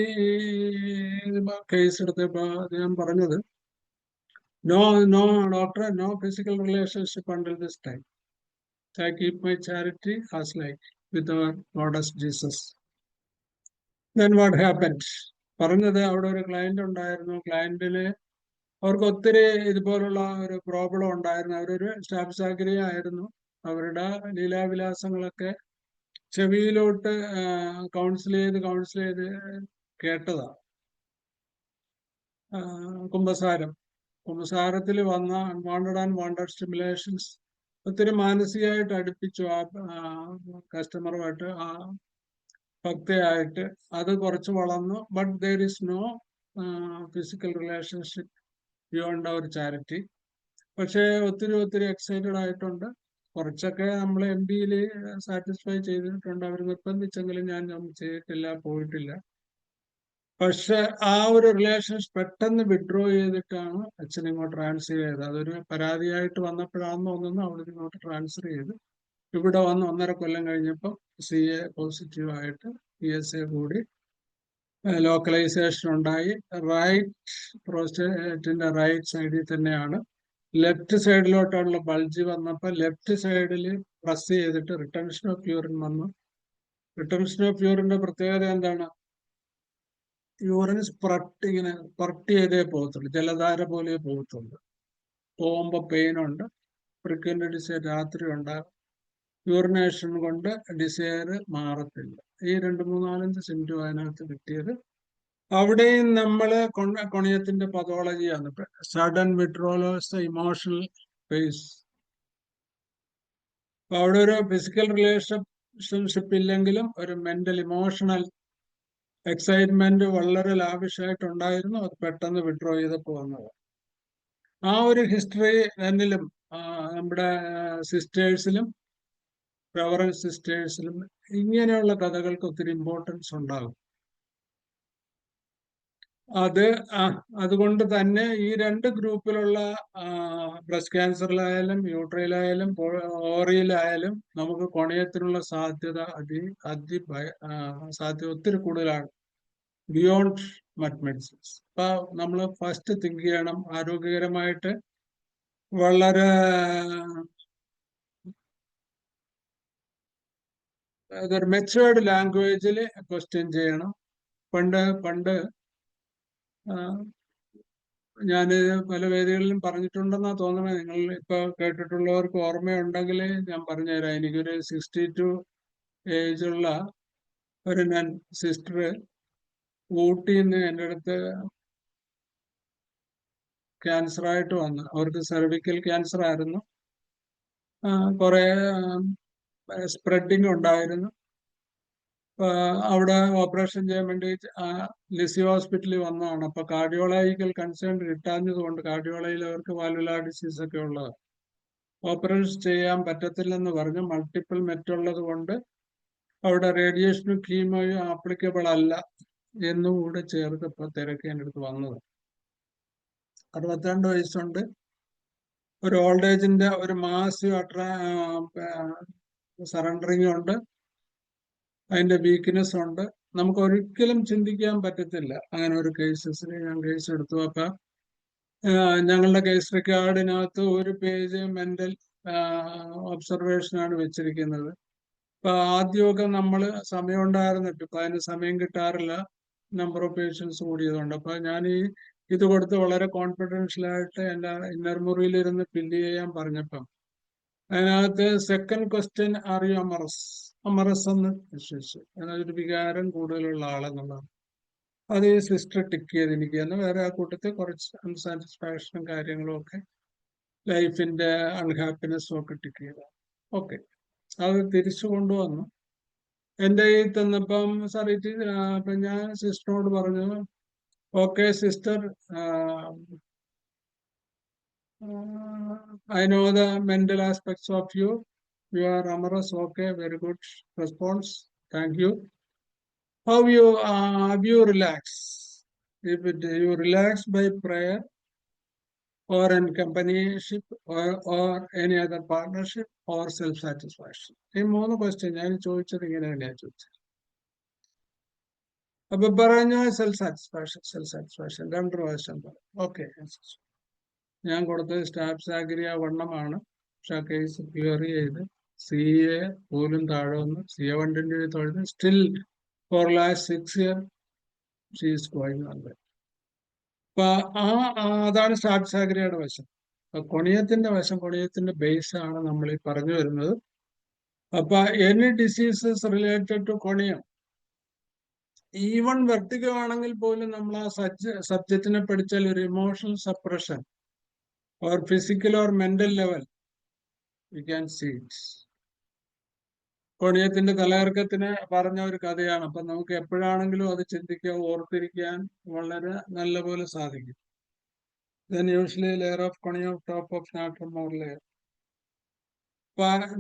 കേസ് എടുത്തപ്പോ ഞാൻ പറഞ്ഞത്, no doctor, no physical relationship until this time. I keep my charity as like with our modest Jesus. Then what happened? പറഞ്ഞത് അവിടെ ഒരു ക്ലയന്റ് ഉണ്ടായിരുന്നു. ക്ലയന്റിന് അവർക്ക് ഒത്തിരി ഇതുപോലുള്ള ഒരു പ്രോബ്ലം ഉണ്ടായിരുന്നു. അവരൊരു സ്റ്റാഫ് ചാകരി ആയിരുന്നു. അവരുടെ ലീലാവിലാസങ്ങളൊക്കെ ചെവിയിലോട്ട് കൗൺസിൽ ചെയ്ത് കേട്ടതാ. കുമ്പസാരത്തിൽ വന്ന അൺവാണ്ടഡ് ആൻഡ് വാണ്ടഡ് സ്റ്റിമുലേഷൻസ് ഒത്തിരി മാനസികമായിട്ട് അടുപ്പിച്ചു ആ കസ്റ്റമറുമായിട്ട്, ആ ഭക്തയായിട്ട്. അത് കുറച്ച് വളർന്നു. But there is no physical relationship beyond our charity. പക്ഷേ ഒത്തിരി എക്സൈറ്റഡ് ആയിട്ടുണ്ട്. കുറച്ചൊക്കെ നമ്മൾ MBയിൽ സാറ്റിസ്ഫൈ ചെയ്തിട്ടുണ്ട്. അവർ നിർബന്ധിച്ചെങ്കിലും ഞാൻ ചെയ്തിട്ടില്ല, പോയിട്ടില്ല. പക്ഷെ ആ ഒരു റിലേഷൻഷിപ്പ് പെട്ടെന്ന് വിഡ്രോ ചെയ്തിട്ടാണ് അച്ഛൻ ഇങ്ങോട്ട് ട്രാൻസ്ഫർ ചെയ്തത്. അതൊരു പരാതിയായിട്ട് വന്നപ്പോഴാണെന്ന് തോന്നുന്നു അവിടെ ഇങ്ങോട്ട് ട്രാൻസ്ഫർ ചെയ്ത് ഇവിടെ വന്ന് 1.5 കൊല്ലം കഴിഞ്ഞപ്പോൾ CA പോസിറ്റീവായിട്ട് PSA കൂടി ലോക്കലൈസേഷൻ ഉണ്ടായി. റൈറ്റ് പ്രോസ്റ്റേറ്റിന്റെ റൈറ്റ് സൈഡിൽ തന്നെയാണ്. ലെഫ്റ്റ് സൈഡിലോട്ടുള്ള ബൾജ് വന്നപ്പോൾ ലെഫ്റ്റ് സൈഡിൽ പ്രസ് ചെയ്തിട്ട് റിട്ടൻഷൻ ഓഫ് യൂറിൻ വന്നു. റിട്ടൻഷൻ ഓഫ് യൂറിന്റെ പ്രത്യേകത എന്താണ്? യൂറിന് ഇങ്ങനെ സ്പ്രട്ട് ചെയ്തേ പോകത്തുള്ളൂ, ജലധാര പോലെ പോകത്തുള്ളൂ. പോകുമ്പോൾ പെയിൻ ഉണ്ട്, ഫ്രീക്വന്റ് ഡിസയർ രാത്രി ഉണ്ടാകും, യൂറിനേഷൻ കൊണ്ട് ഡിസയർ മാറത്തില്ല. ഈ 2, 3, 4, 5 സിംറ്റം അതിനകത്ത് കിട്ടിയത്. അവിടെയും നമ്മള് കൊണിയത്തിന്റെ പതോളജിയാണ്. Sudden withdrawal of the emotional phase. അവിടെ ഒരു ഫിസിക്കൽ റിലേഷൻഷിപ്പ് ഇല്ലെങ്കിലും ഒരു മെന്റൽ ഇമോഷണൽ എക്സൈറ്റ്മെന്റ് വളരെ ലാവിഷായിട്ടുണ്ടായിരുന്നു. അത് പെട്ടെന്ന് വിഡ്രോ ചെയ്തപ്പോൾ വന്നത്. ആ ഒരു ഹിസ്റ്ററി എന്നിലും നമ്മുടെ സിസ്റ്റേഴ്സിലും റവറൻറ്റ് സിസ്റ്റേഴ്സിലും ഇങ്ങനെയുള്ള കഥകൾക്ക് ഒത്തിരി ഇമ്പോർട്ടൻസ് ഉണ്ടാകും. അതുകൊണ്ട് തന്നെ ഈ 2 ഗ്രൂപ്പിലുള്ള ബ്രസ്റ്റ് ക്യാൻസറിലായാലും യൂട്രയിലായാലും ഓറിയിലായാലും നമുക്ക് കൊണയത്തിനുള്ള സാധ്യത സാധ്യത ഒത്തിരി കൂടുതലാണ്, ബിയോണ്ട് മറ്റ് മെഡിസിൻസ്. അപ്പൊ നമ്മൾ ഫസ്റ്റ് തിങ്ക് ചെയ്യണം, ആരോഗ്യകരമായിട്ട് വളരെ അതൊരു മെച്ചുവേർഡ് ലാംഗ്വേജിൽ ക്വസ്റ്റ്യൻ ചെയ്യണം. പണ്ട് ഞാൻ പല വേദികളിലും പറഞ്ഞിട്ടുണ്ടെന്നാ തോന്നണേ. നിങ്ങൾ ഇപ്പൊ കേട്ടിട്ടുള്ളവർക്ക് ഓർമ്മയുണ്ടെങ്കിൽ ഞാൻ പറഞ്ഞുതരാം. എനിക്കൊരു 62 ഏജുള്ള ഒരു സിസ്റ്റർ ഊട്ടിയിൽ നിന്ന് എൻ്റെ അടുത്ത് ക്യാൻസറായിട്ട് വന്നു. അവർക്ക് സെർവിക്കൽ ക്യാൻസർ ആയിരുന്നു. കുറെ സ്പ്രെഡിങ് ഉണ്ടായിരുന്നു. അവിടെ ഓപ്പറേഷൻ ചെയ്യാൻ വേണ്ടി ലിസി ഹോസ്പിറ്റലിൽ വന്നതാണ്. അപ്പൊ കാർഡിയോളജിക്കൽ കൺസേൺ കിട്ടാഞ്ഞത് കൊണ്ട്, കാർഡിയോളജിയിൽ അവർക്ക് വാൽവുലാർ ഡിസീസ് ഒക്കെ ഉള്ളത്, ഓപ്പറേഷൻ ചെയ്യാൻ പറ്റത്തില്ലെന്ന് പറഞ്ഞ് മൾട്ടിപ്പിൾ മെറ്റുള്ളത് കൊണ്ട് അവിടെ റേഡിയേഷനും കീമോയും ആപ്ലിക്കബിൾ അല്ല എന്നുകൂടെ ചേർത്തപ്പോൾ തിരക്ക് എൻ്റെ അടുത്ത് വന്നത്. 62 വയസ്സുണ്ട്. ഒരു ഓൾഡ് ഏജിന്റെ ഒരു മാസീവ് സറണ്ടറിങ് ഉണ്ട്, അതിന്റെ വീക്ക്നെസ് ഉണ്ട്. നമുക്ക് ഒരിക്കലും ചിന്തിക്കാൻ പറ്റത്തില്ല അങ്ങനെ ഒരു കേസസിന്. ഞാൻ കേസ് എടുത്തു. അപ്പൊ ഞങ്ങളുടെ കേസ് റെക്കോർഡിനകത്ത് 1 പേജ് മെന്റൽ ഒബ്സർവേഷനാണ് വെച്ചിരിക്കുന്നത്. അപ്പൊ ആദ്യമൊക്കെ നമ്മൾ സമയം ഉണ്ടായിരുന്നിട്ട് ഇപ്പൊ അതിന് സമയം കിട്ടാറില്ല, നമ്പർ ഓഫ് പേഷ്യൻസ് കൂടിയതുകൊണ്ട്. അപ്പൊ ഞാൻ ഇത് കൊടുത്ത് വളരെ കോൺഫിഡൻഷ്യലായിട്ട് എൻ്റെ ഇന്നർ മുറിയിലിരുന്ന് ഫില്ല് ചെയ്യാൻ പറഞ്ഞപ്പം അതിനകത്ത് സെക്കൻഡ് ക്വസ്റ്റ്യൻ ആർ യു അമറസ് എന്ന് വിശ്വസിച്ചു. അതൊരു വികാരം കൂടുതലുള്ള ആളെന്നുള്ളതാണ്. അത് ഈ സിസ്റ്റർ ടിക്ക് ചെയ്ത് എനിക്ക് തന്നെ. വേറെ ആ കൂട്ടത്തിൽ കുറച്ച് അൺസാറ്റിസ്ഫാക്ഷനും കാര്യങ്ങളും ഒക്കെ, ലൈഫിന്റെ അൺഹാപ്പിനെസ്സും ഒക്കെ ടിക്ക് ചെയ്ത. ഓക്കെ, അത് തിരിച്ചു കൊണ്ടുവന്നു എൻ്റെ കയ്യിൽ തന്നപ്പം. സാർ അപ്പൊ ഞാൻ സിസ്റ്ററിനോട് പറഞ്ഞു, okay sister, I know the mental aspects of you. You are amorous. Okay, very good response. Thank you. How you relax? if you relax by prayer or in companionship or any other partnership or self-satisfaction. ഈ 3 ക്വസ്റ്റ്യൻ ഞാൻ ചോദിച്ചത് ഇങ്ങനെ തന്നെയാണ് ചോദിച്ചത്. അപ്പൊ പറഞ്ഞ സെൽഫ് സാറ്റിസ്ഫാക്ഷൻ 2 പ്രാവശ്യം പറയും. ഓക്കെ, ഞാൻ കൊടുത്തത് സ്റ്റാഫ് സാഗരിയ വണ്ണമാണ്. പക്ഷെ ആ കേസ് ക്ലിയർ ചെയ്ത് CA പോലും താഴെ വന്ന് CA 120 തൊഴുത് still for last 6 year she is going on well. അപ്പൊ അതാണ് സ്റ്റാഫ് സാഗരിയുടെ വശം. കൊണിയത്തിന്റെ വശം, കൊണിയത്തിന്റെ ബേസ് ആണ് നമ്മൾ ഈ പറഞ്ഞു വരുന്നത്. അപ്പൊ any diseases related to conium, even vertigo ആണെങ്കിൽ പോലും നമ്മൾ ആ സബ്ജക്റ്റിനെ പഠിച്ചാൽ ഒരു emotional suppression or physical or mental level you can see it. കൊണിയത്തിന്റെ തലകർക്കത്തിന് പറഞ്ഞ ഒരു കഥയാണ്. അപ്പൊ നമുക്ക് എപ്പോഴാണെങ്കിലും അത് ചിന്തിക്കാൻ, ഓർത്തിരിക്കാൻ വളരെ നല്ലപോലെ സാധിക്കും. Then usually layer of cornea top of natrum layer.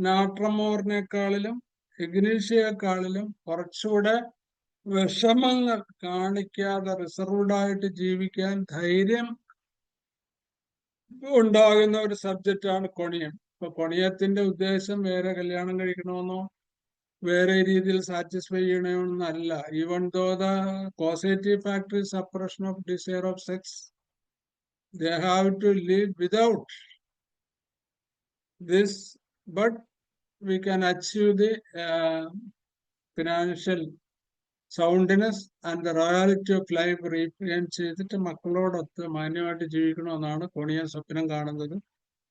നാട്രമോറിനേക്കാളിലും ഇഗ്നീഷ്യയെക്കാളിലും കുറച്ചുകൂടെ വിഷമങ്ങൾ കാണിക്കാതെ റിസർവ്ഡ് ആയിട്ട് ജീവിക്കാൻ ധൈര്യം ഉണ്ടാകുന്ന ഒരു സബ്ജക്റ്റാണ് കൊണിയം. ഇപ്പൊ കൊണിയത്തിന്റെ ഉദ്ദേശം വേറെ കല്യാണം കഴിക്കണമെന്നോ വേറെ രീതിയിൽ സാറ്റിസ്ഫൈ ചെയ്യണമെന്നല്ല. Even though the causative factory suppression of desire of sex, they have to live without this, but we can achieve the financial soundness and the royalty of life റീപ്രിയൻ ചെയ്തിട്ട് മക്കളോടൊത്ത് മാന്യമായിട്ട് ജീവിക്കണമെന്നാണ് കൊണിയൻ സ്വപ്നം കാണുന്നത്.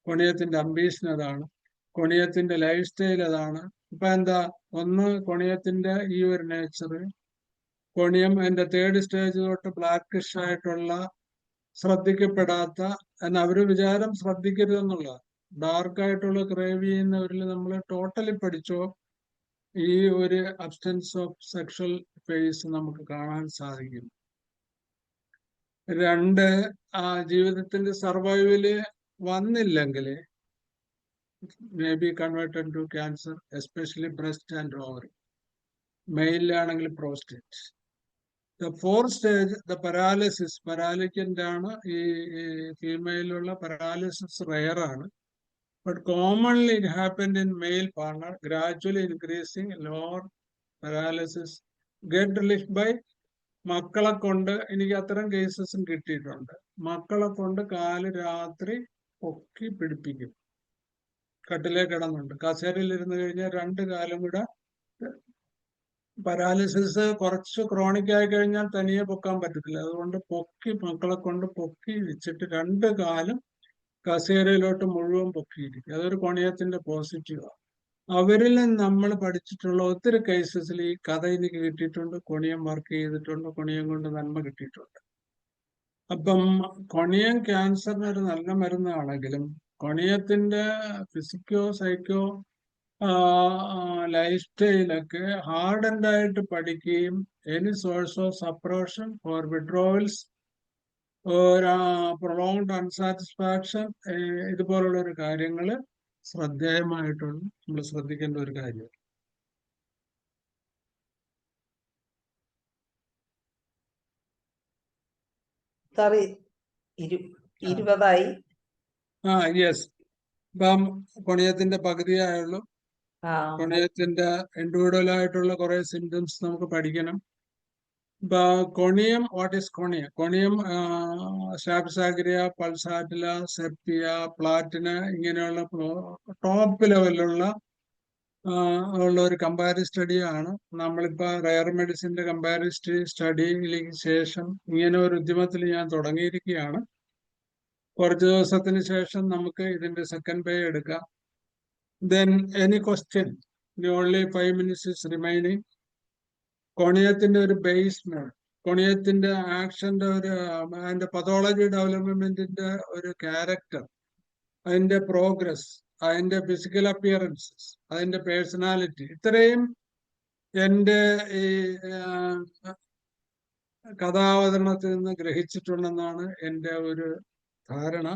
കൊണിയത്തിന്റെ അംബീഷൻ അതാണ്, കൊണിയത്തിന്റെ ലൈഫ് സ്റ്റൈൽ അതാണ്. ഇപ്പൊ എന്താ, ഒന്ന് കൊണിയത്തിന്റെ ഈ ഒരു നേച്ചർ, കൊണിയം എന്റെ 3rd സ്റ്റേജ് തൊട്ട് ബ്ലാക്കിഷ് ആയിട്ടുള്ള ശ്രദ്ധിക്കപ്പെടാത്ത, എന്നാൽ അവര് വിചാരം ശ്രദ്ധിക്കരുതെന്നുള്ളത്, ഡാർക്കായിട്ടുള്ള ക്രേവ് ചെയ്യുന്നവരിൽ നമ്മൾ ടോട്ടലി പഠിച്ചോ ഈ ഒരു അബ്സ്റ്റൻസ് ഓഫ് സെക്ഷൽ ഫേസ് നമുക്ക് കാണാൻ സാധിക്കും. 2, ആ ജീവിതത്തിന്റെ സർവൈവല് വന്നില്ലെങ്കിൽ may be converted to cancer, especially breast and ovary. മെയിലാണെങ്കിൽ prostate. The 4th stage, the paralysis, paralytic ആണ്. ഈ ഫീമെയിലുള്ള പാരാലിസിസ് റയർ ആണ്. But commonly it happened in male partner, gradually increasing lower paralysis, get relief by മക്കളെ കൊണ്ട്. എനിക്ക് അത്തരം കേസസും കിട്ടിയിട്ടുണ്ട്. മക്കളെ കൊണ്ട് കാല് രാത്രി പൊക്കി പിടിപ്പിക്കും. കട്ടിലേ കിടന്നുണ്ട്, കസേരയിൽ ഇരുന്ന് കഴിഞ്ഞാൽ 2 കാലും കൂടെ, പാരാലിസിസ് കുറച്ച് ക്രോണിക് ആയി കഴിഞ്ഞാൽ തനിയെ പൊക്കാൻ പറ്റത്തില്ല. അതുകൊണ്ട് പൊക്കി, മക്കളെ കൊണ്ട് പൊക്കി വെച്ചിട്ട് 2 കാലും കസേരയിലോട്ട് മുഴുവൻ പൊക്കിയിരിക്കും. അതൊരു കൊണിയത്തിന്റെ പോസിറ്റീവാണ്. അവരിൽ നമ്മൾ പഠിച്ചിട്ടുള്ള ഒത്തിരി കേസസിൽ ഈ കഥ എനിക്ക് കിട്ടിയിട്ടുണ്ട്. കൊണിയം വർക്ക് ചെയ്തിട്ടുണ്ട്, കൊണിയം കൊണ്ട് നന്മ കിട്ടിയിട്ടുണ്ട്. അപ്പം കൊണിയം ക്യാൻസറിന് ഒരു നല്ല മരുന്നാണെങ്കിലും കൊണിയത്തിന്റെ ഫിസിക്കോ സൈക്കോ ലൈഫ് സ്റ്റൈലൊക്കെ ഹാർഡൻഡ് ആയിട്ട് പഠിക്കുകയും any source of suppression or withdrawals prolonged unsatisfaction, ഇതുപോലുള്ള ഒരു കാര്യങ്ങൾ ശ്രദ്ധേയമായിട്ടുള്ള നമ്മൾ ശ്രദ്ധിക്കേണ്ട ഒരു കാര്യം. സാറി 20ആയി. യെസ്. ഇപ്പം കൊണിയത്തിന്റെ പകുതിയായുള്ളൂ. കൊണിയത്തിന്റെ ഇൻഡിവിജ്വൽ ആയിട്ടുള്ള കുറെ സിംറ്റംസ് നമുക്ക് പഠിക്കണം. കൊണിയം, വാട്ട് ഈസ് കൊണിയം? കൊണിയം സ്റ്റാഫിസാഗ്രിയ, പൾസാറ്റില, സെപ്റ്റിയ, പ്ലാറ്റിന ഇങ്ങനെയുള്ള ടോപ്പ് ലെവലിലുള്ള ഒരു കമ്പാരിറ്റീവ് സ്റ്റഡിയാണ്. നമ്മളിപ്പോ റയർ മെഡിസിന്റെ കമ്പാരിറ്റീവ് സ്റ്റഡിയിലേക്ക് ശേഷം ഇങ്ങനെ ഒരു ഉദ്യമത്തിൽ ഞാൻ തുടങ്ങിയിരിക്കുകയാണ്. കുറച്ച് ദിവസത്തിന് ശേഷം നമുക്ക് ഇതിന്റെ സെക്കൻഡ് പേ എടുക്കാം. Then any question? Only 5 minutes is remaining. കൊണിയത്തിന്റെ ഒരു ബേസ്മെന്റ്, കൊണിയത്തിന്റെ ആക്ഷന്റെ ഒരു അതിന്റെ പതോളജി ഡെവലപ്മെന്റിന്റെ ഒരു ക്യാരക്ടർ, അതിന്റെ പ്രോഗ്രസ്, അതിന്റെ ഫിസിക്കൽ അപ്പിയറൻസസ്, അതിന്റെ പേഴ്സണാലിറ്റി, ഇത്രയും എൻ്റെ ഈ കഥാവതരണത്തിൽ നിന്ന് ഗ്രഹിച്ചിട്ടുണ്ടെന്നാണ് എൻ്റെ ഒരു ധാരണ.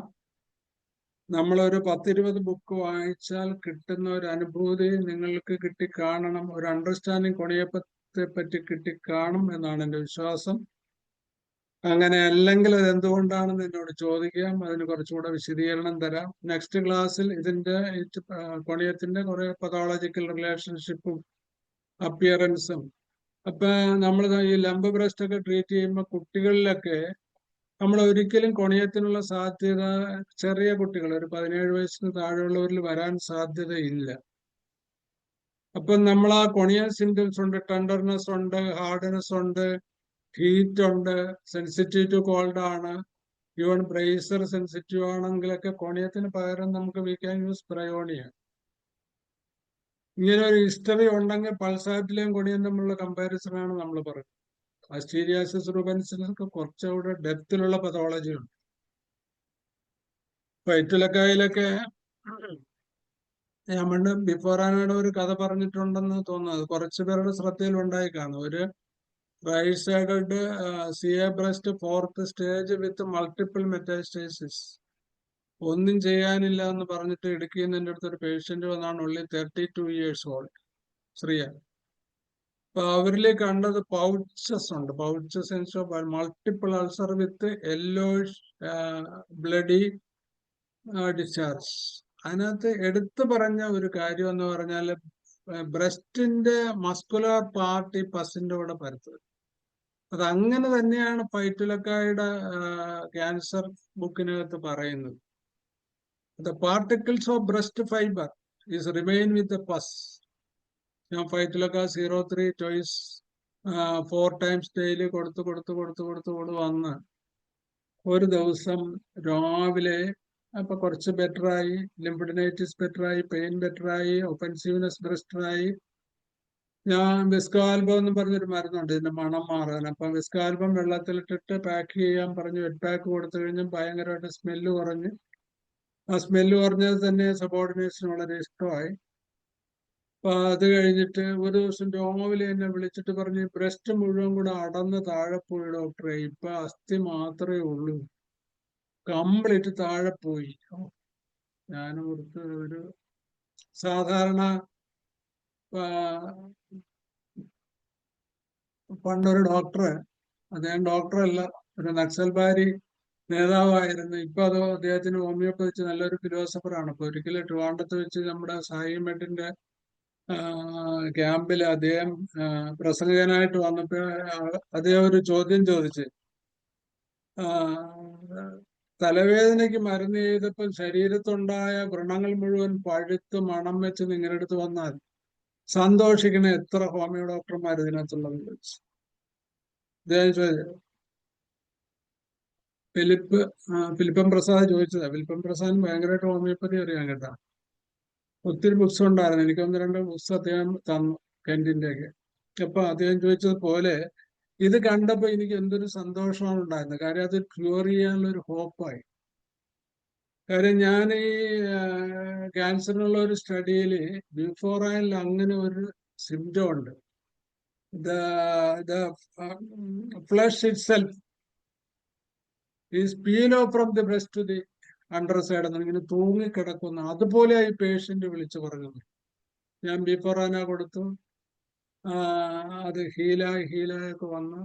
നമ്മളൊരു 10-20 ബുക്ക് വായിച്ചാൽ കിട്ടുന്ന ഒരു അനുഭൂതി നിങ്ങൾക്ക് കിട്ടിക്കാണണം, ഒരു അണ്ടർസ്റ്റാൻഡിങ് കൊണിയത്തെ പറ്റി കിട്ടിക്കാണും എന്നാണ് എൻ്റെ വിശ്വാസം. അങ്ങനെ അല്ലെങ്കിൽ അത് എന്തുകൊണ്ടാണെന്ന് എന്നോട് ചോദിക്കാം, അതിന് കുറച്ചുകൂടെ വിശദീകരണം തരാം. നെക്സ്റ്റ് ക്ലാസ്സിൽ ഇതിന്റെ കൊണിയത്തിന്റെ കുറെ പതോളജിക്കൽ റിലേഷൻഷിപ്പും അപ്പിയറൻസും. അപ്പൊ നമ്മൾ ഈ ലംബ ബ്രസ്റ്റ് ഒക്കെ ട്രീറ്റ് ചെയ്യുമ്പോൾ കുട്ടികളിലൊക്കെ നമ്മൾ ഒരിക്കലും കൊണിയത്തിനുള്ള സാധ്യത ചെറിയ കുട്ടികൾ ഒരു 17 വയസ്സിന് താഴെയുള്ളവരിൽ വരാൻ സാധ്യതയില്ല. അപ്പൊ നമ്മൾ ആ കൊണിയൽ സിംറ്റംസ് ഉണ്ട്, ടെൻഡർനെസ് ഉണ്ട്, ഹാർഡ്നെസ് ഉണ്ട്, ഹീറ്റ് ഉണ്ട്, സെൻസിറ്റീവ് ടു കോൾഡ് ആണ്, ഈവൻ ബ്രേസർ സെൻസിറ്റീവ് ആണെങ്കിലൊക്കെ കൊണിയത്തിന് പകരം നമുക്ക് വി ക്യാൻ യൂസ് പ്രയോണിയ. ഇങ്ങനെ ഒരു ഹിസ്റ്ററി ഉണ്ടെങ്കിൽ പൾസാറ്റിലെയും കൊണിയും തമ്മിലുള്ള കമ്പാരിസൺ ആണ് നമ്മൾ പറയുന്നത്. അസ്റ്റീരിയാസിസ് റുബൻസിനൊക്കെ കുറച്ചുകൂടെ ഡെപ്തിലുള്ള പതോളജി ഉണ്ട്. വയറ്റിലക്കായിലൊക്കെ ഞാൻ പണ്ട് ബിഫോർ ആനയുടെ ഒരു കഥ പറഞ്ഞിട്ടുണ്ടെന്ന് തോന്നുന്നത് കുറച്ചു പേരുടെ ശ്രദ്ധയിൽ ഉണ്ടായി കാണും. ഒരു right sided CA breast 4th stage with multiple metastasis, ഒന്നും ചെയ്യാനില്ല എന്ന് പറഞ്ഞിട്ട് ഇടുക്കിയിൽ നിന്ന് എൻ്റെ അടുത്ത് ഒരു പേഷ്യന്റ് വന്നാണ്, ഉള്ളി 32 years old, ശ്രീയ. അപ്പൊ അവരിൽ കണ്ടത് പൗച്ചസ് ഉണ്ട്, പൗച്ചസ് മൾട്ടിപ്പിൾ അൾസർ വിത്ത് യെല്ലോയിഷ് ബ്ലഡി ഡിസ്ചാർജ്. അതിനകത്ത് എടുത്തു പറഞ്ഞ ഒരു കാര്യം എന്ന് പറഞ്ഞാൽ ബ്രസ്റ്റിന്റെ മസ്കുലർ പാർട്ട് ഈ പസിന്റെ കൂടെ പരത്തുക. അത് അങ്ങനെ തന്നെയാണ് ഫൈറ്റുലക്കായുടെ ക്യാൻസർ ബുക്കിനകത്ത് പറയുന്നത്. The particles of breast fibre is remain with the pus. ഞാൻ ഫൈറ്റുലക്ക 03 ടോയ്സ് 4 times ഡെയിലി കൊടുത്ത് വന്ന് ഒരു ദിവസം രാവിലെ അപ്പൊ കുറച്ച് ബെറ്ററായി, ലിംഫഡിനൈറ്റിസ് ബെറ്ററായി, പെയിൻ ബെറ്ററായി, ഒഫൻസീവ്നെസ് ബെറ്ററായി. ഞാൻ വിസ്കാൽബം എന്ന് പറഞ്ഞൊരു മരുന്നുണ്ട് ഇതിന്റെ മണം മാറാൻ. അപ്പൊ വിസ്കാൽബം വെള്ളത്തിലിട്ടിട്ട് പാക്ക് ചെയ്യാൻ പറഞ്ഞു. വെറ്റ് പാക്ക് കൊടുത്തു കഴിഞ്ഞാൽ ഭയങ്കരമായിട്ട് സ്മെല്ല് കുറഞ്ഞു. ആ സ്മെല്ല് കുറഞ്ഞത് തന്നെ സബോർഡിനേറ്റ്സിന് വളരെ ഇഷ്ടമായി. അപ്പൊ അത് കഴിഞ്ഞിട്ട് ഒരു ദിവസം രാവിലെ എന്നെ വിളിച്ചിട്ട് പറഞ്ഞു, ബ്രസ്റ്റ് മുഴുവൻ കൂടെ അടന്ന് താഴെ പോയി ഡോക്ടറെ, ഇപ്പൊ അസ്ഥി മാത്രമേ ഉള്ളൂ, കംപ്ലീറ്റ് താഴെ പോയി. ഞാൻ ഓർത്ത് ഒരു സാധാരണ പണ്ടൊരു ഡോക്ടർ, അദ്ദേഹം ഡോക്ടറല്ല, ഒരു നക്സൽബാരി നേതാവായിരുന്നു. ഇപ്പൊ അത് അദ്ദേഹത്തിന് ഹോമിയോപ്പതി വെച്ച് നല്ലൊരു ഫിലോസഫറാണ്. അപ്പൊ ഒരിക്കലും ട്രിവാൻഡ്രത്ത് വെച്ച് നമ്മുടെ സായി മെഡിന്റെ ക്യാമ്പിൽ അദ്ദേഹം പ്രസംഗകനായിട്ട് വന്നപ്പോ അദ്ദേഹം ഒരു ചോദ്യം ചോദിച്ച്, തലവേദനയ്ക്ക് മരുന്ന് ചെയ്തപ്പോൾ ശരീരത്തുണ്ടായ വ്രണങ്ങൾ മുഴുവൻ പഴുത്ത് മണം വെച്ച് നിങ്ങളുടെ അടുത്ത് വന്നാൽ സന്തോഷിക്കണ എത്ര ഹോമിയോ ഡോക്ടർമാർ ഇതിനകത്തുള്ളത് ചോദിച്ചു. അദ്ദേഹം ചോദിച്ചു, ഫിലിപ്പം പ്രസാദ് ചോദിച്ചതാ. ഫിലിപ്പം പ്രസാദിന് ഭയങ്കരമായിട്ട് ഹോമിയോപ്പതി അറിയാൻ കേട്ടാ. ഒത്തിരി ബുക്സ് ഉണ്ടായിരുന്നു, എനിക്ക് 1-2 ബുക്സ് അദ്ദേഹം തന്നു കെന്റിന്റെ ഒക്കെ. അപ്പൊ അദ്ദേഹം ചോദിച്ചത് പോലെ ഇത് കണ്ടപ്പോ എനിക്ക് എന്തൊരു സന്തോഷമാണ് ഉണ്ടായിരുന്നത്. കാര്യം അത് ക്യൂർ ചെയ്യാനുള്ള ഒരു ഹോപ്പായി. കാര്യം ഞാൻ ഈ ക്യാൻസറിനുള്ള ഒരു സ്റ്റഡിയിൽ ബിഫോർ ആയാൽ അങ്ങനെ ഒരു സിംറ്റം ഉണ്ട്. the flesh itself is peel off from the breast to the underside എന്ന് ഇങ്ങനെ തൂങ്ങിക്കിടക്കുന്ന അതുപോലെ ഈ പേഷ്യന്റ് വിളിച്ചു പറഞ്ഞത്. ഞാൻ ബിഫോറാന കൊടുത്തു, അത് ഹീലായൊക്കെ വന്നു.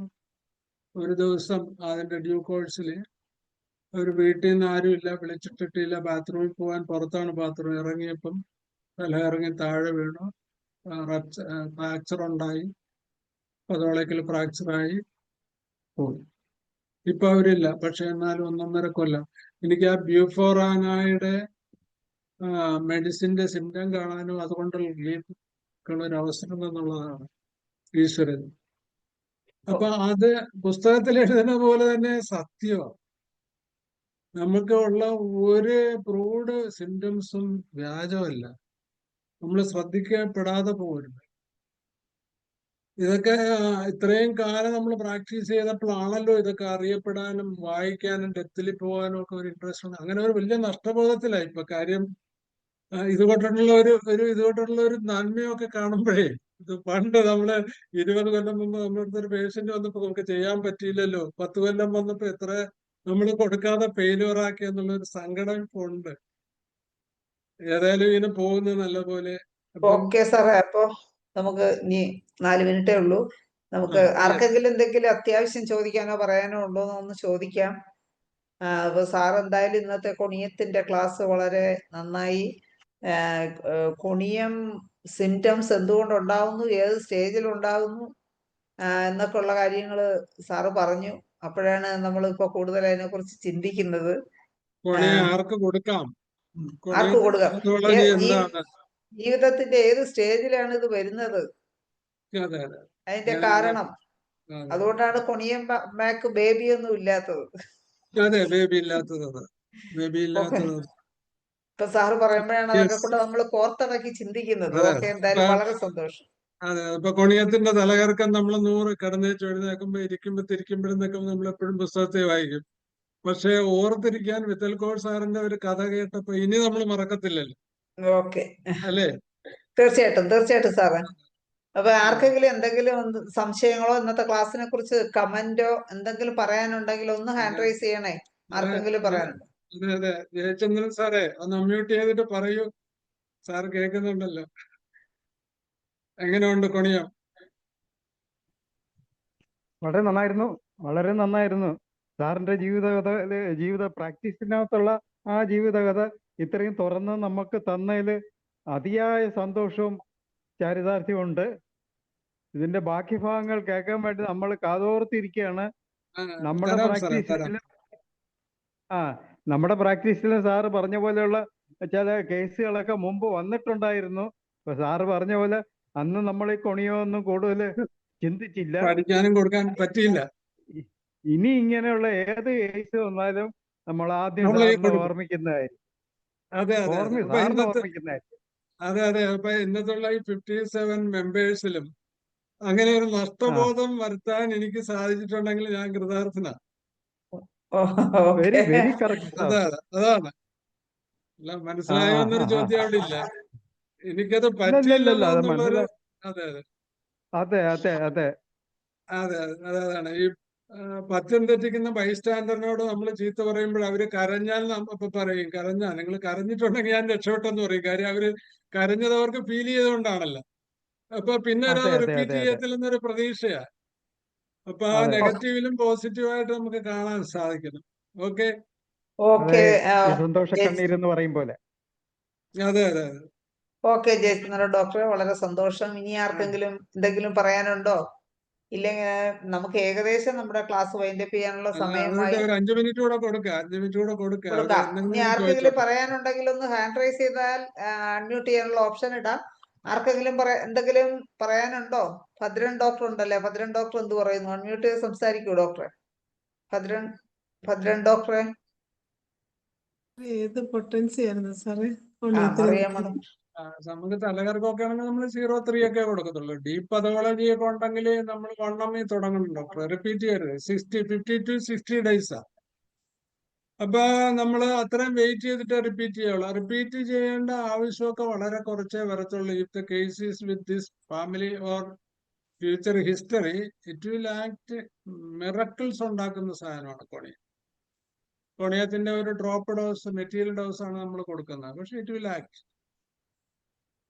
ഒരു ദിവസം അതിന്റെ ഡ്യൂ കോഴ്സിൽ ഒരു വീട്ടിൽ നിന്ന് ആരും ഇല്ല, വിളിച്ചിട്ടിട്ടില്ല, ബാത്റൂമിൽ പോകാൻ പുറത്താണ് ബാത്റൂം. ഇറങ്ങിയപ്പം തല ഇറങ്ങി താഴെ വീണു, ഫ്രാക്ചർ ഉണ്ടായി, പതോളയ്ക്കൽ ഫ്രാക്ചറായി പോയി. ഇപ്പൊ അവരില്ല, പക്ഷെ എന്നാലും 1.5 കൊല്ലം എനിക്ക് ആ ബ്യൂഫോറാനയുടെ മെഡിസിന്റെ സിംറ്റം കാണാനും അതുകൊണ്ടുള്ള റിലീഫുള്ള ഒരു അവസരം എന്നുള്ളതാണ് ഈശ്വരൻ. അപ്പൊ അത് പുസ്തകത്തിൽ എഴുതുന്ന പോലെ തന്നെ സത്യമാണ്. നമുക്ക് ഉള്ള ഒരു പ്രൂവ്ഡ് സിംറ്റംസും വ്യാജമല്ല, നമ്മൾ ശ്രദ്ധിക്കപ്പെടാതെ പോരുത്. ഇതൊക്കെ ഇത്രയും കാലം നമ്മൾ പ്രാക്ടീസ് ചെയ്തപ്പോഴാണല്ലോ ഇതൊക്കെ അറിയപ്പെടാനും വായിക്കാനും ഡെപ്തിൽ പോകാനും ഒക്കെ ഒരു ഇൻട്രസ്റ്റ് ഉണ്ട്. അങ്ങനെ ഒരു വലിയ നഷ്ടബോധത്തിലായി ഇപ്പൊ. കാര്യം ഇതുകൊണ്ടുള്ള ഒരു നന്മയൊക്കെ കാണുമ്പോഴേ, ഇത് പണ്ട് നമ്മള് 20 കൊല്ലം മുമ്പ് നമ്മുടെ അടുത്തൊരു പേഷ്യന്റ് വന്നപ്പോ നമുക്ക് ചെയ്യാൻ പറ്റിയില്ലല്ലോ, 10 കൊല്ലം വന്നപ്പോ എത്ര നമ്മൾ കൊടുക്കാതെ ഫെയിലുവർ ആക്കി എന്നുള്ളൊരു സങ്കടം ഇപ്പൊ ഉണ്ട്. ഏതായാലും ഇങ്ങനെ പോകുന്നത് നല്ലപോലെ. ഓക്കെ സാറേ, അപ്പൊ നമുക്ക് ഇനി 4 മിനിറ്റേ ഉള്ളൂ. നമുക്ക് yes. ആർക്കെങ്കിലും എന്തെങ്കിലും അത്യാവശ്യം ചോദിക്കാനോ പറയാനോ ഉണ്ടോ എന്ന് ചോദിക്കാം. അപ്പൊ സാർ എന്തായാലും ഇന്നത്തെ കൊണിയത്തിന്റെ ക്ലാസ് വളരെ നന്നായി. കൊണിയം സിംറ്റംസ് എന്തുകൊണ്ട് ഉണ്ടാവുന്നു, ഏത് സ്റ്റേജിൽ ഉണ്ടാകുന്നു എന്നൊക്കെ ഉള്ള കാര്യങ്ങൾ സാറ് പറഞ്ഞു. അപ്പോഴാണ് നമ്മളിപ്പോ കൂടുതൽ അതിനെക്കുറിച്ച് ചിന്തിക്കുന്നത്. കൊണിയം ആർക്ക് കൊടുക്കാം, ആർക്ക് കൊടുക്കാം, കൊണിയത്തിനോളജി എന്താണ്? ജീവിതത്തിന്റെ ഏത് സ്റ്റേജിലാണ് ഇത് വരുന്നത്, അതെ അതെ അതിന്റെ കാരണം. അതെ അതുകൊണ്ടാണ് കൊണിയം മാക്ക് ബേബി ഒന്നും ഇല്ലാത്തത്. അതെ ബേബി ഇല്ലാത്തത്, ബേബി ഓക്കെ, ഇല്ലാത്തത്. ഇപ്പൊ സാറ് പറയുമ്പോഴാണ് അതൊക്കെ Yes. കൂടെ നമ്മൾ കോർത്തിണക്കി ചിന്തിക്കുന്നത്. അതെ ഓക്കെ, എന്തായാലും ഇപ്പൊ വളരെ സന്തോഷം. അതെ ഇപ്പൊ കൊണിയത്തിന്റെ തലകറക്കം നമ്മൾ 100 കിടന്നേച്ച് എഴുന്നേക്കുമ്പോ ഇരിക്കുമ്പോ തിരിക്കുമ്പോഴെന്നൊക്കെ നമ്മൾ എപ്പോഴും പുസ്തകത്തെ വായിക്കും. പക്ഷെ ഓർത്തിരിക്കാൻ വിത്തൽകോട് സാറിന്റെ ഒരു കഥ കേട്ടപ്പോ ഇനി നമ്മൾ മറക്കത്തില്ലല്ലോ, ഓക്കെ, അല്ലേ? തീർച്ചയായിട്ടും സാറേ. അപ്പൊ ആ, ആർക്കെങ്കിലും എന്തെങ്കിലും സംശയങ്ങളോ ഇന്നത്തെ ക്ലാസ്സിനെ കുറിച്ച് കമന്റോ എന്തെങ്കിലും പറയാനുണ്ടെങ്കിൽ ഒന്ന് ഹാൻഡ് അതെ റൈസ് ചെയ്യണേ. ആർക്കെങ്കിലും പറയാനുണ്ടോ? അതെ അതെ ജയചന്ദ്രൻ സാറേ ഒന്ന് അമ്മ്യൂട്ട് ചെയ്തിട്ട് പറയൂ. സാർ കേൾക്കുന്നുണ്ടല്ലോ. എങ്ങനെയുണ്ട് കൊണിയം? വളരെ നന്നായിരുന്നു, വളരെ നന്നായിരുന്നു. സാറിന്റെ ജീവിത പ്രാക്ടീസിനകത്തുള്ള ആ ജീവിതകഥ ഇത്രയും തുറന്ന് നമുക്ക് തന്നതിൽ അതിയായ സന്തോഷവും ചാരിതാർത്ഥ്യമുണ്ട്. ഇതിന്റെ ബാക്കി ഭാഗങ്ങൾ കേൾക്കാൻ വേണ്ടി നമ്മൾ കാതോർത്തിരിക്കുകയാണ്. നമ്മുടെ തരാം സാറേ, തരാം. പ്രാക്ടീസിലും സാറ് പറഞ്ഞ പോലെയുള്ള ചില കേസുകളൊക്കെ മുമ്പ് വന്നിട്ടുണ്ടായിരുന്നു. ഇപ്പൊ സാറ് പറഞ്ഞ പോലെ അന്ന് നമ്മൾ ഈ കൊണിയൊന്നും കൂടുതൽ ചിന്തിച്ചില്ല. പഠിക്കാനും കൊടുക്കാൻ പറ്റിയില്ല. ഇനി ഇങ്ങനെയുള്ള ഏത് കേസ് വന്നാലും നമ്മൾ ആദ്യം നമ്മൾ ഈ സാറിനെ കൊടുക്കും. ഓർമ്മിക്കുന്നതായിരിക്കും. അതെ അതെ അതെ അപ്പൊ സാറിനെ ഇന്നത്തെ ഓർമ്മിക്കുന്നതായിരിക്കും. അതെ അപ്പൊ ഇന്നത്തുള്ള ഈ 57 മെമ്പേഴ്സിലും അങ്ങനെ ഒരു നഷ്ടബോധം വരുത്താൻ എനിക്ക് സാധിച്ചിട്ടുണ്ടെങ്കിൽ ഞാൻ കൃതാർത്ഥനാണ്. Very okay, very correct sir. അതാണ് അല്ല, മനസ്സിലായോ എന്നൊരു ചോദ്യം അവിടെ ഇല്ല. എനിക്കത് ഇല്ല പറ്റിയില്ലല്ലോ അത് എന്നുള്ളൊരു മനസ്സിലായി. അതെ അതെ അതെ അതെ അതെ അതെ അതാണ് ഈ പഥ്യം തെറ്റിക്കുന്ന ബൈസ്റ്റാൻഡറിനോട് നമ്മൾ ചീത്ത പറയുമ്പോൾ അവര് കരഞ്ഞാൽ അപ്പൊ പറയും, കരഞ്ഞാൽ നിങ്ങൾ കരഞ്ഞിട്ടുണ്ടെങ്കിൽ ഞാൻ രക്ഷപ്പെട്ടെന്ന് പറയും. കാര്യം അവര് കരഞ്ഞത് അവർക്ക് ഫീൽ ചെയ്തുകൊണ്ടാണല്ലോ. അപ്പൊ പിന്നെ അതെ അത് അതെ റിപ്പീറ്റ് അതെ അതെ ചെയ്യത്തില്ലെന്നൊരു പ്രതീക്ഷയാ. അപ്പൊ ആ അതെ നെഗറ്റീവിലും പോസിറ്റീവായിട്ട് നമുക്ക് കാണാൻ സാധിക്കണം. ഓക്കെ, ഓക്കെ, ഈ സന്തോഷ കണ്ണീരെന്ന് പറയും പോലെ. അതെ അതെ അതെ ഓക്കെ ജയചന്ദ്ര ഡോക്ടറെ, വളരെ സന്തോഷം. ഇനി ആർക്കെങ്കിലും എന്തെങ്കിലും പറയാനുണ്ടോ? ഇല്ലെങ്കിൽ നമുക്ക് ഏകദേശം നമ്മുടെ ക്ലാസ് വൈൻഡപ്പ് ചെയ്യാനുള്ള അതുകൊണ്ട് സമയമായി. ഒരു 5 മിനിറ്റ് കൂടെ കൊടുക്കുക, 5 മിനിറ്റ് കൂടെ കൊടുക്കുക. അവിടെ കൊടുക്കാം. ഇനി എന്തെങ്കിലും ആർക്കെങ്കിലും ചോദിച്ചോട്ടെ. പറയാനുണ്ടെങ്കിൽ ഒന്ന് ഹാൻഡ് റൈസ് ചെയ്താൽ അൺമ്യൂട്ട് ചെയ്യാനുള്ള ഓപ്ഷൻ ഇടാം. ആർക്കെങ്കിലും എന്തെങ്കിലും പറയാനുണ്ടോ? ഭദ്രൻ ഡോക്ടർ ഉണ്ടല്ലേ? ഭദ്രൻ ഡോക്ടർ എന്ത് പറയുന്നു? അൺമ്യൂട്ട് ചെയ്ത് സംസാരിക്കൂ ഡോക്ടറെ. ഭദ്രൻ ഡോക്ടറെ. ഏത് പൊട്ടൻസി ആയിരുന്നു സാറേ? അറിയാമോ? നമുക്ക് തലകർക്കൊക്കെ ആണെങ്കിൽ നമ്മൾ 0.3 ഒക്കെ കൊടുക്കത്തുള്ളൂ. ഡീപ് പതോളജി ഒക്കെ ഉണ്ടെങ്കിൽ നമ്മൾ 1 തുടങ്ങണം ഡോക്ടർ. റിപ്പീറ്റ് ചെയ്യരുത്. 50 to 60 ഡേയ്സാ. അപ്പൊ നമ്മൾ അത്രയും വെയിറ്റ് ചെയ്തിട്ട് റിപ്പീറ്റ് ചെയ്യുള്ളൂ. റിപ്പീറ്റ് ചെയ്യേണ്ട ആവശ്യമൊക്കെ വളരെ കുറച്ചേ വരത്തുള്ളൂ. If the case is with this family or future history, it will act miracles ഉണ്ടാക്കുന്ന സാധനമാണ് കൊണിയം. കൊണിയത്തിന്റെ ഒരു ഡ്രോപ്പ് ഡോസ്, മെറ്റീരിയൽ ഡോസ് ആണ് നമ്മൾ കൊടുക്കുന്നത്. പക്ഷെ ഇറ്റ് വിൽ ആക്ട്.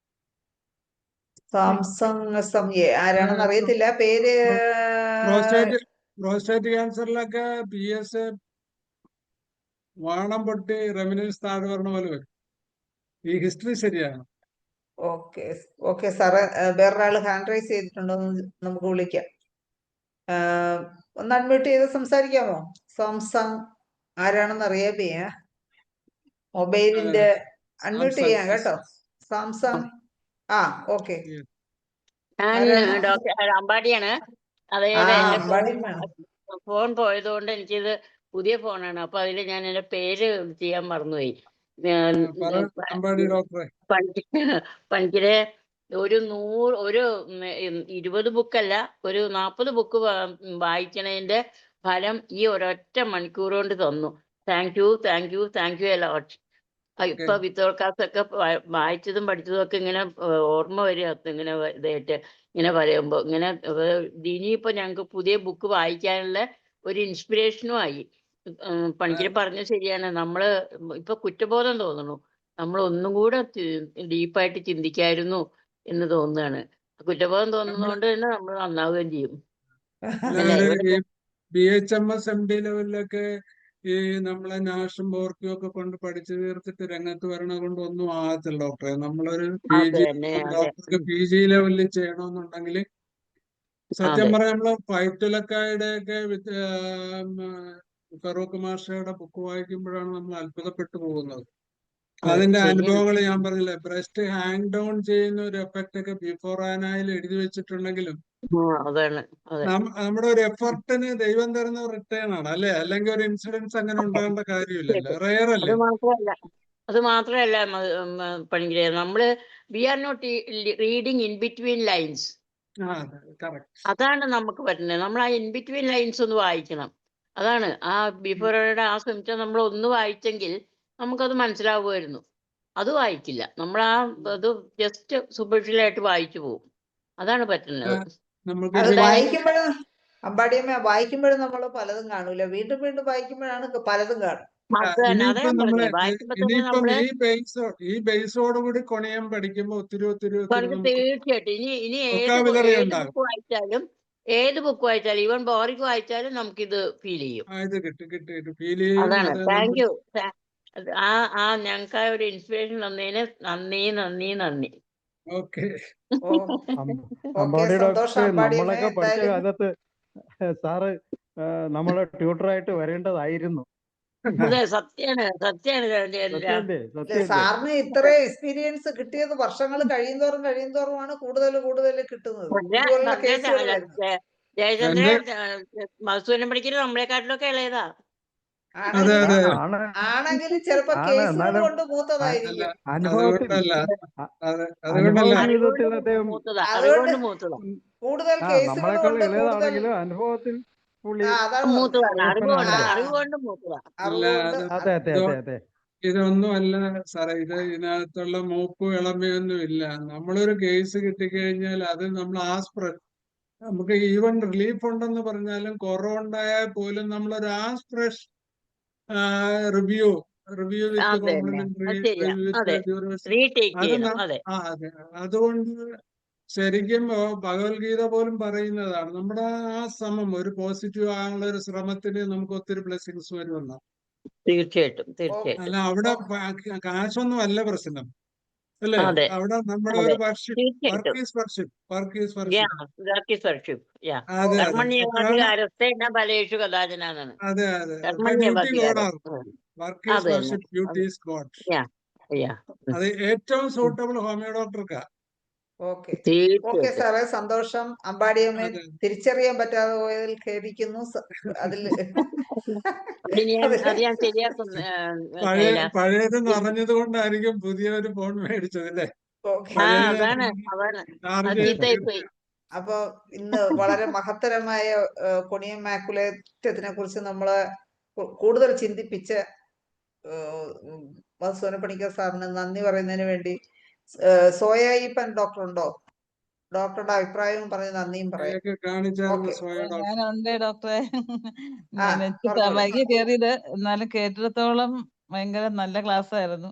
സാംസങ് ആരാണെന്ന് അറിയത്തില്ല പേര്. പ്രോസ്റ്റേറ്റ് ക്യാൻസറിലൊക്കെ PS വാണം പൊട്ടി റെമിനൻസ് താഴെ പറഞ്ഞ പോലെ വരും. ഈ ഹിസ്റ്ററി ശരിയാണ്. ഓക്കെ സാറ്, വേറൊരാൾ ഹാൻഡ് റൈസ് ചെയ്തിട്ടുണ്ടോ എന്ന് നമുക്ക് വിളിക്കാം. ഒന്ന് അൺമ്യൂട്ട് ചെയ്ത് സംസാരിക്കാമോ? സാംസങ് ആരാണെന്ന് അറിയാമേ. മൊബൈലിന്റെ അൺമ്യൂട്ട് ചെയ്യാം കേട്ടോ. സാംസങ്. ഓക്കെ. ഞാൻ ഡോക്ടർ അമ്പാടിയാണ്. അതായത് എന്റെ വേണം. ഫോൺ പോയതുകൊണ്ട് എനിക്കിത് പുതിയ ഫോണാണ്. അപ്പൊ അതിൽ ഞാൻ എന്റെ പേര് ചെയ്യാൻ മറന്നുപോയി. പണിക്കരെ ഒരു 20 ബുക്കല്ല, ഒരു 40 ബുക്ക് വായിക്കണതിന്റെ ഫലം ഈ ഒരൊറ്റ മണിക്കൂർ കൊണ്ട് തന്നു. Thank you a lot. ഇപ്പൊ വിത്തോൾക്കാസൊക്കെ വായിച്ചതും പഠിച്ചതും ഒക്കെ ഇങ്ങനെ ഓർമ്മ വരിക, ഇങ്ങനെ ഇതായിട്ട് ഇങ്ങനെ പറയുമ്പോ. ഇങ്ങനെ ഇനിയിപ്പോ ഞങ്ങക്ക് പുതിയ ബുക്ക് വായിക്കാനുള്ള ഒരു ഇൻസ്പിറേഷനും ആയി. പണിക്കര് പറഞ്ഞത് ശരിയാണ്. നമ്മള് ഇപ്പൊ കുറ്റബോധം തോന്നുന്നു. നമ്മൾ ഒന്നും കൂടെ ഡീപ്പായിട്ട് ചിന്തിക്കായിരുന്നു എന്ന് തോന്നുകയാണ്. കുറ്റബോധം തോന്നുന്നതുകൊണ്ട് തന്നെ നമ്മൾ നന്നാവുകയും ചെയ്യും. അല്ലേ എല്ലാവരും ഈ ഒരു BHMS MD ലെവലിലൊക്കെ ഈ നമ്മളെ നാഷും ബോർക്കിയും ഒക്കെ കൊണ്ട് പഠിച്ചു തീർത്തിട്ട് രംഗത്ത് വരണ കൊണ്ട് ഒന്നും ആകത്തില്ല ഡോക്ടറെ. നമ്മളൊരു അത് PG തന്നെ അതെ ഡോക്ടർക്ക് PG ലെവലിൽ ചെയ്യണമെന്നുണ്ടെങ്കിൽ സത്യം അതെ പറഞ്ഞാൽ നമ്മള് പൈറ്റുലക്കായുടെ ഒക്കെ ഫറൂഖ് മാഷയുടെ ബുക്ക് വായിക്കുമ്പോഴാണ് നമ്മൾ അത്ഭുതപ്പെട്ടു പോകുന്നത്. അതെ അതിന്റെ ശരിയാണ് അനുഭവങ്ങൾ ഞാൻ പറഞ്ഞില്ലേ, ബ്രസ്റ്റ് ഹാങ് ഡൗൺ ചെയ്യുന്ന ഒരു എഫക്റ്റ് ഒക്കെ ബിഫോർ ആനായിൽ എഴുതി വെച്ചിട്ടുണ്ടെങ്കിലും അതാണ് അതെ നമ്മുടെ ഒരു എഫർട്ടിന് ദൈവം തരുന്ന റിട്ടേൺ ആണ് അല്ലെ? അല്ലെങ്കിൽ ഒരു ഇൻസിഡൻസ് അങ്ങനെ ഉണ്ടാകേണ്ട കാര്യമില്ലല്ലോ, റെയർ അത് അല്ലേ? മാത്രമല്ല പണിക്കരെ നമ്മള് we are not reading in between lines. ആ കറക്റ്റ്. അതാണ് നമുക്ക് പറ്റുന്നത്. നമ്മൾ ആ ഇൻ ബിറ്റ്വീൻ ലൈൻസ് ഒന്ന് വായിക്കണം. അതാണ് ആ ബിഫോറുടെ ആ സിംറ്റം നമ്മൾ ഒന്ന് വായിച്ചെങ്കിൽ നമുക്കത് മനസ്സിലാവുമായിരുന്നു. അത് വായിക്കില്ല നമ്മൾ. അത് ജസ്റ്റ് സൂപ്പർഫിഷ്യലായിട്ട് വായിച്ചു പോകും. അതാണ് പറ്റുന്നത്. നമുക്ക് അത് ഇവിടെ വായിക്കുമ്പോഴും അമ്പാടിയമ്മ വായിക്കുമ്പോഴും നമ്മൾ പലതും കാണൂല, വീണ്ടും വീണ്ടും വായിക്കുമ്പോഴാണ് പലതും കാണും. അത് തന്നെ അതാ ഇനിയിപ്പം ഞാൻ നമ്മള് പറഞ്ഞത്. വായിക്കുമ്പോ തന്നെ ഇനിയിപ്പം നമ്മള് ഈ ബേസോടുകൂടി കൊണയം പഠിക്കുമ്പോ ഒത്തിരി നമുക്ക് തീർച്ചയായിട്ടും ഇനി വൊക്കാബുലറി ഏത് ഉണ്ടാകും. ബുക്ക് വായിച്ചാലും ഈവൻ ബോറിക്ക് വായിച്ചാലും നമുക്കിത് ഫീൽ ചെയ്യും. ഇത് കിട്ടി ഫീൽ ചെയ്യും. അതാണ്. അത് താങ്ക് നമ്മൾ യു. ഞങ്ങൾക്ക് ആ ഒരു ഇൻസ്പിറേഷൻ തന്നതിന് നന്ദി. ഓക്കെ. ഓക്കെ അമ്പാടി സന്തോഷം ഡോക്ടറെ, അമ്പാടിയമ്മ. നമ്മളൊക്കെ പഠിച്ച എന്തായാലും കാലത്ത് സാറ് നമ്മളെ ട്യൂട്ടറായിട്ട് വരേണ്ടതായിരുന്നു. അതെ സത്യാണ്. സത്യല്ലേ? സാറിന് ഇത്ര എക്സ്പീരിയൻസ് കിട്ടിയത് വർഷങ്ങൾ കഴിയുന്തോറുമാണ് കൂടുതൽ കിട്ടുന്നത്. ഇതുപോലുള്ള കേസുകൾ വരുന്നത്. ജയചന്ദ്രൻ മധുസൂദനൻ പഠിക്കല് നമ്മളെക്കാട്ടിലൊക്കെ ഇളയതാ. അതെ ആണെങ്കിലും ചിലപ്പോ ആണ്. കേസുകൾ എന്നാലും കൊണ്ട് മൂത്തതായിരിക്കും. അനുഭവത്തിൽ അതുകൊണ്ടല്ല ജീവിതത്തിൽ അദ്ദേഹം അറിവുകൊണ്ട് മൂത്തതാ. കൂടുതൽ കേസുകൾ നമ്മളെക്കാൾ കൊണ്ട് ഇളയതാണെങ്കിലും അനുഭവത്തിൽ പുള്ളി അതാണ് മൂത്തതാണ്. മൂപ്പനാണല്ലോ. അറിവുകൊണ്ട് മൂത്തതാ. അറിവുകൊണ്ട് അതെ. ഇതൊന്നും അല്ല സാറേ, ഇതിനകത്തുള്ള മൂപ്പ് ഇളമയൊന്നും ഇല്ല. നമ്മളൊരു കേസ് കിട്ടിക്കഴിഞ്ഞാൽ അത് നമ്മൾ നമുക്ക് ഈവൻ റിലീഫ് ഉണ്ടെന്ന് പറഞ്ഞാലും കുറവ് ഉണ്ടായാൽ പോലും നമ്മളൊരു ഫ്രഷ് റിവ്യൂ വിത്ത് അതന്നെ. കോംപ്ലിമെന്ററി അത് ശരിയാ. റിവ്യൂ അതെ. വിത്ത് റീടേക്ക് അത് ചെയ്യണം. അതെ. അതെ. അതുകൊണ്ട് ശരിക്കും ഭഗവത്ഗീത പോലും പറയുന്നതാണ്, നമ്മുടെ ആ ശ്രമം ഒരു പോസിറ്റീവ് ആകാനുള്ള ഒരു ശ്രമത്തിന് നമുക്ക് ഒത്തിരി ബ്ലെസ്സിങ്സ് വരുമെന്ന. തീർച്ചയായിട്ടും. അല്ല അവിടെ കാശൊന്നും അല്ല പ്രശ്നം അല്ലേ? അതെ. അവിടെ നമ്മുടെ അതെ. ഒരു വർക്ക് തീർച്ചയായിട്ടും. Is worship. അതെ. കർമ്മണ്യേവാധികാരസ്തേന ബലേഷു കഥാചന എന്നാണ്. അതെ. ഡ്യൂട്ടി ഗോഡാണ്. Work is worship, duty is God. അത് ഏറ്റവും സൂട്ടബിൾ ഹോമിയോ ഡോക്ടർക്കാ. ഓക്കെ സാറേ, സന്തോഷം. അമ്പാടിയമ്മ തിരിച്ചറിയാൻ പറ്റാതെ പോയതിൽ ഖേദിക്കുന്നു. അതിൽ അത് ഞാൻ ശരിയാക്കും. പഴയത് നിറഞ്ഞത് കൊണ്ടായിരിക്കും പുതിയൊരു ഫോൺ മേടിച്ചത് അല്ലേ? അതാണ്. ചീത്തയായിപ്പോയി. അപ്പൊ ഇന്ന് വളരെ മഹത്തരമായ കൊണിയം മാക്കുലേറ്റത്തിനെ കുറിച്ച് നമ്മള് കൂടുതൽ ചിന്തിപ്പിച്ച മധുസൂദന പണിക്കർ സാറിന് നന്ദി പറയുന്നതിന് വേണ്ടി സോയായിപ്പൻ ഡോക്ടർ ഉണ്ടോ? ഡോക്ടറുടെ അഭിപ്രായവും പറഞ്ഞ് നന്ദിയും പറയാം. ഞാനുണ്ട് ഡോക്ടറെ. വൈകി കയറിയത്, എന്നാലും കേട്ടിടത്തോളം ഭയങ്കര നല്ല ക്ലാസ് ആയിരുന്നു.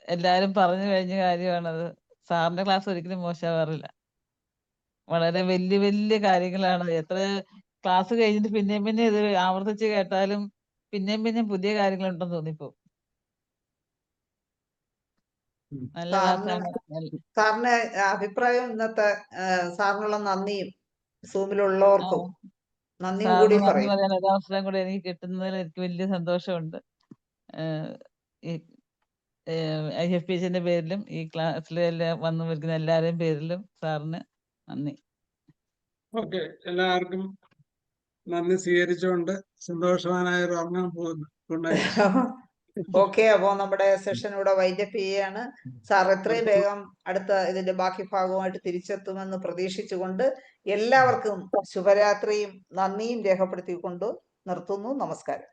എല്ലാരും പറഞ്ഞു കഴിഞ്ഞ കാര്യമാണത്. സാറിന്റെ ക്ലാസ് ഒരിക്കലും മോശമാവാറില്ല. വളരെ വലിയ കാര്യങ്ങളാണ്. എത്ര ക്ലാസ് കഴിഞ്ഞിട്ട് പിന്നെയും ഇത് ആവർത്തിച്ച് കേട്ടാലും പിന്നെയും പുതിയ കാര്യങ്ങളുണ്ടെന്ന് തോന്നിപ്പോ. നല്ല ക്ലാസ്സാണ്. സാറിന്റെ അഭിപ്രായം ഇന്നത്തെ സാറിനുള്ള നന്ദിയും സൂമിലുള്ളവർക്കും നന്ദിയും കൂടി പറയും. ഒരവസരം കൂടി എനിക്ക് കിട്ടുന്നതിൽ എനിക്ക് വലിയ സന്തോഷമുണ്ട്. IFPHന്റെ പേരിലും ഈ ക്ലാസ്സിലെല്ലാം വന്നു വരുന്ന എല്ലാവരുടെയും പേരിലും സാറിന് നന്ദി. ഓക്കെ, എല്ലാവർക്കും നന്ദി സ്വീകരിച്ചുകൊണ്ട് സന്തോഷവാനായ ഉറങ്ങാൻ പോകുന്നു. Good night. ഓക്കെ, അപ്പോ നമ്മുടെ സെഷൻ ഇവിടെ വൈൻഡപ്പ് ചെയ്യുകയാണ്. സാർ എത്രയും വേഗം അടുത്ത ഇതിന്റെ ബാക്കി ഭാഗവുമായിട്ട് തിരിച്ചെത്തുമെന്ന് പ്രതീക്ഷിച്ചുകൊണ്ട് എല്ലാവർക്കും ശുഭരാത്രിയും നന്ദിയും രേഖപ്പെടുത്തിക്കൊണ്ട് നിർത്തുന്നു. നമസ്കാരം.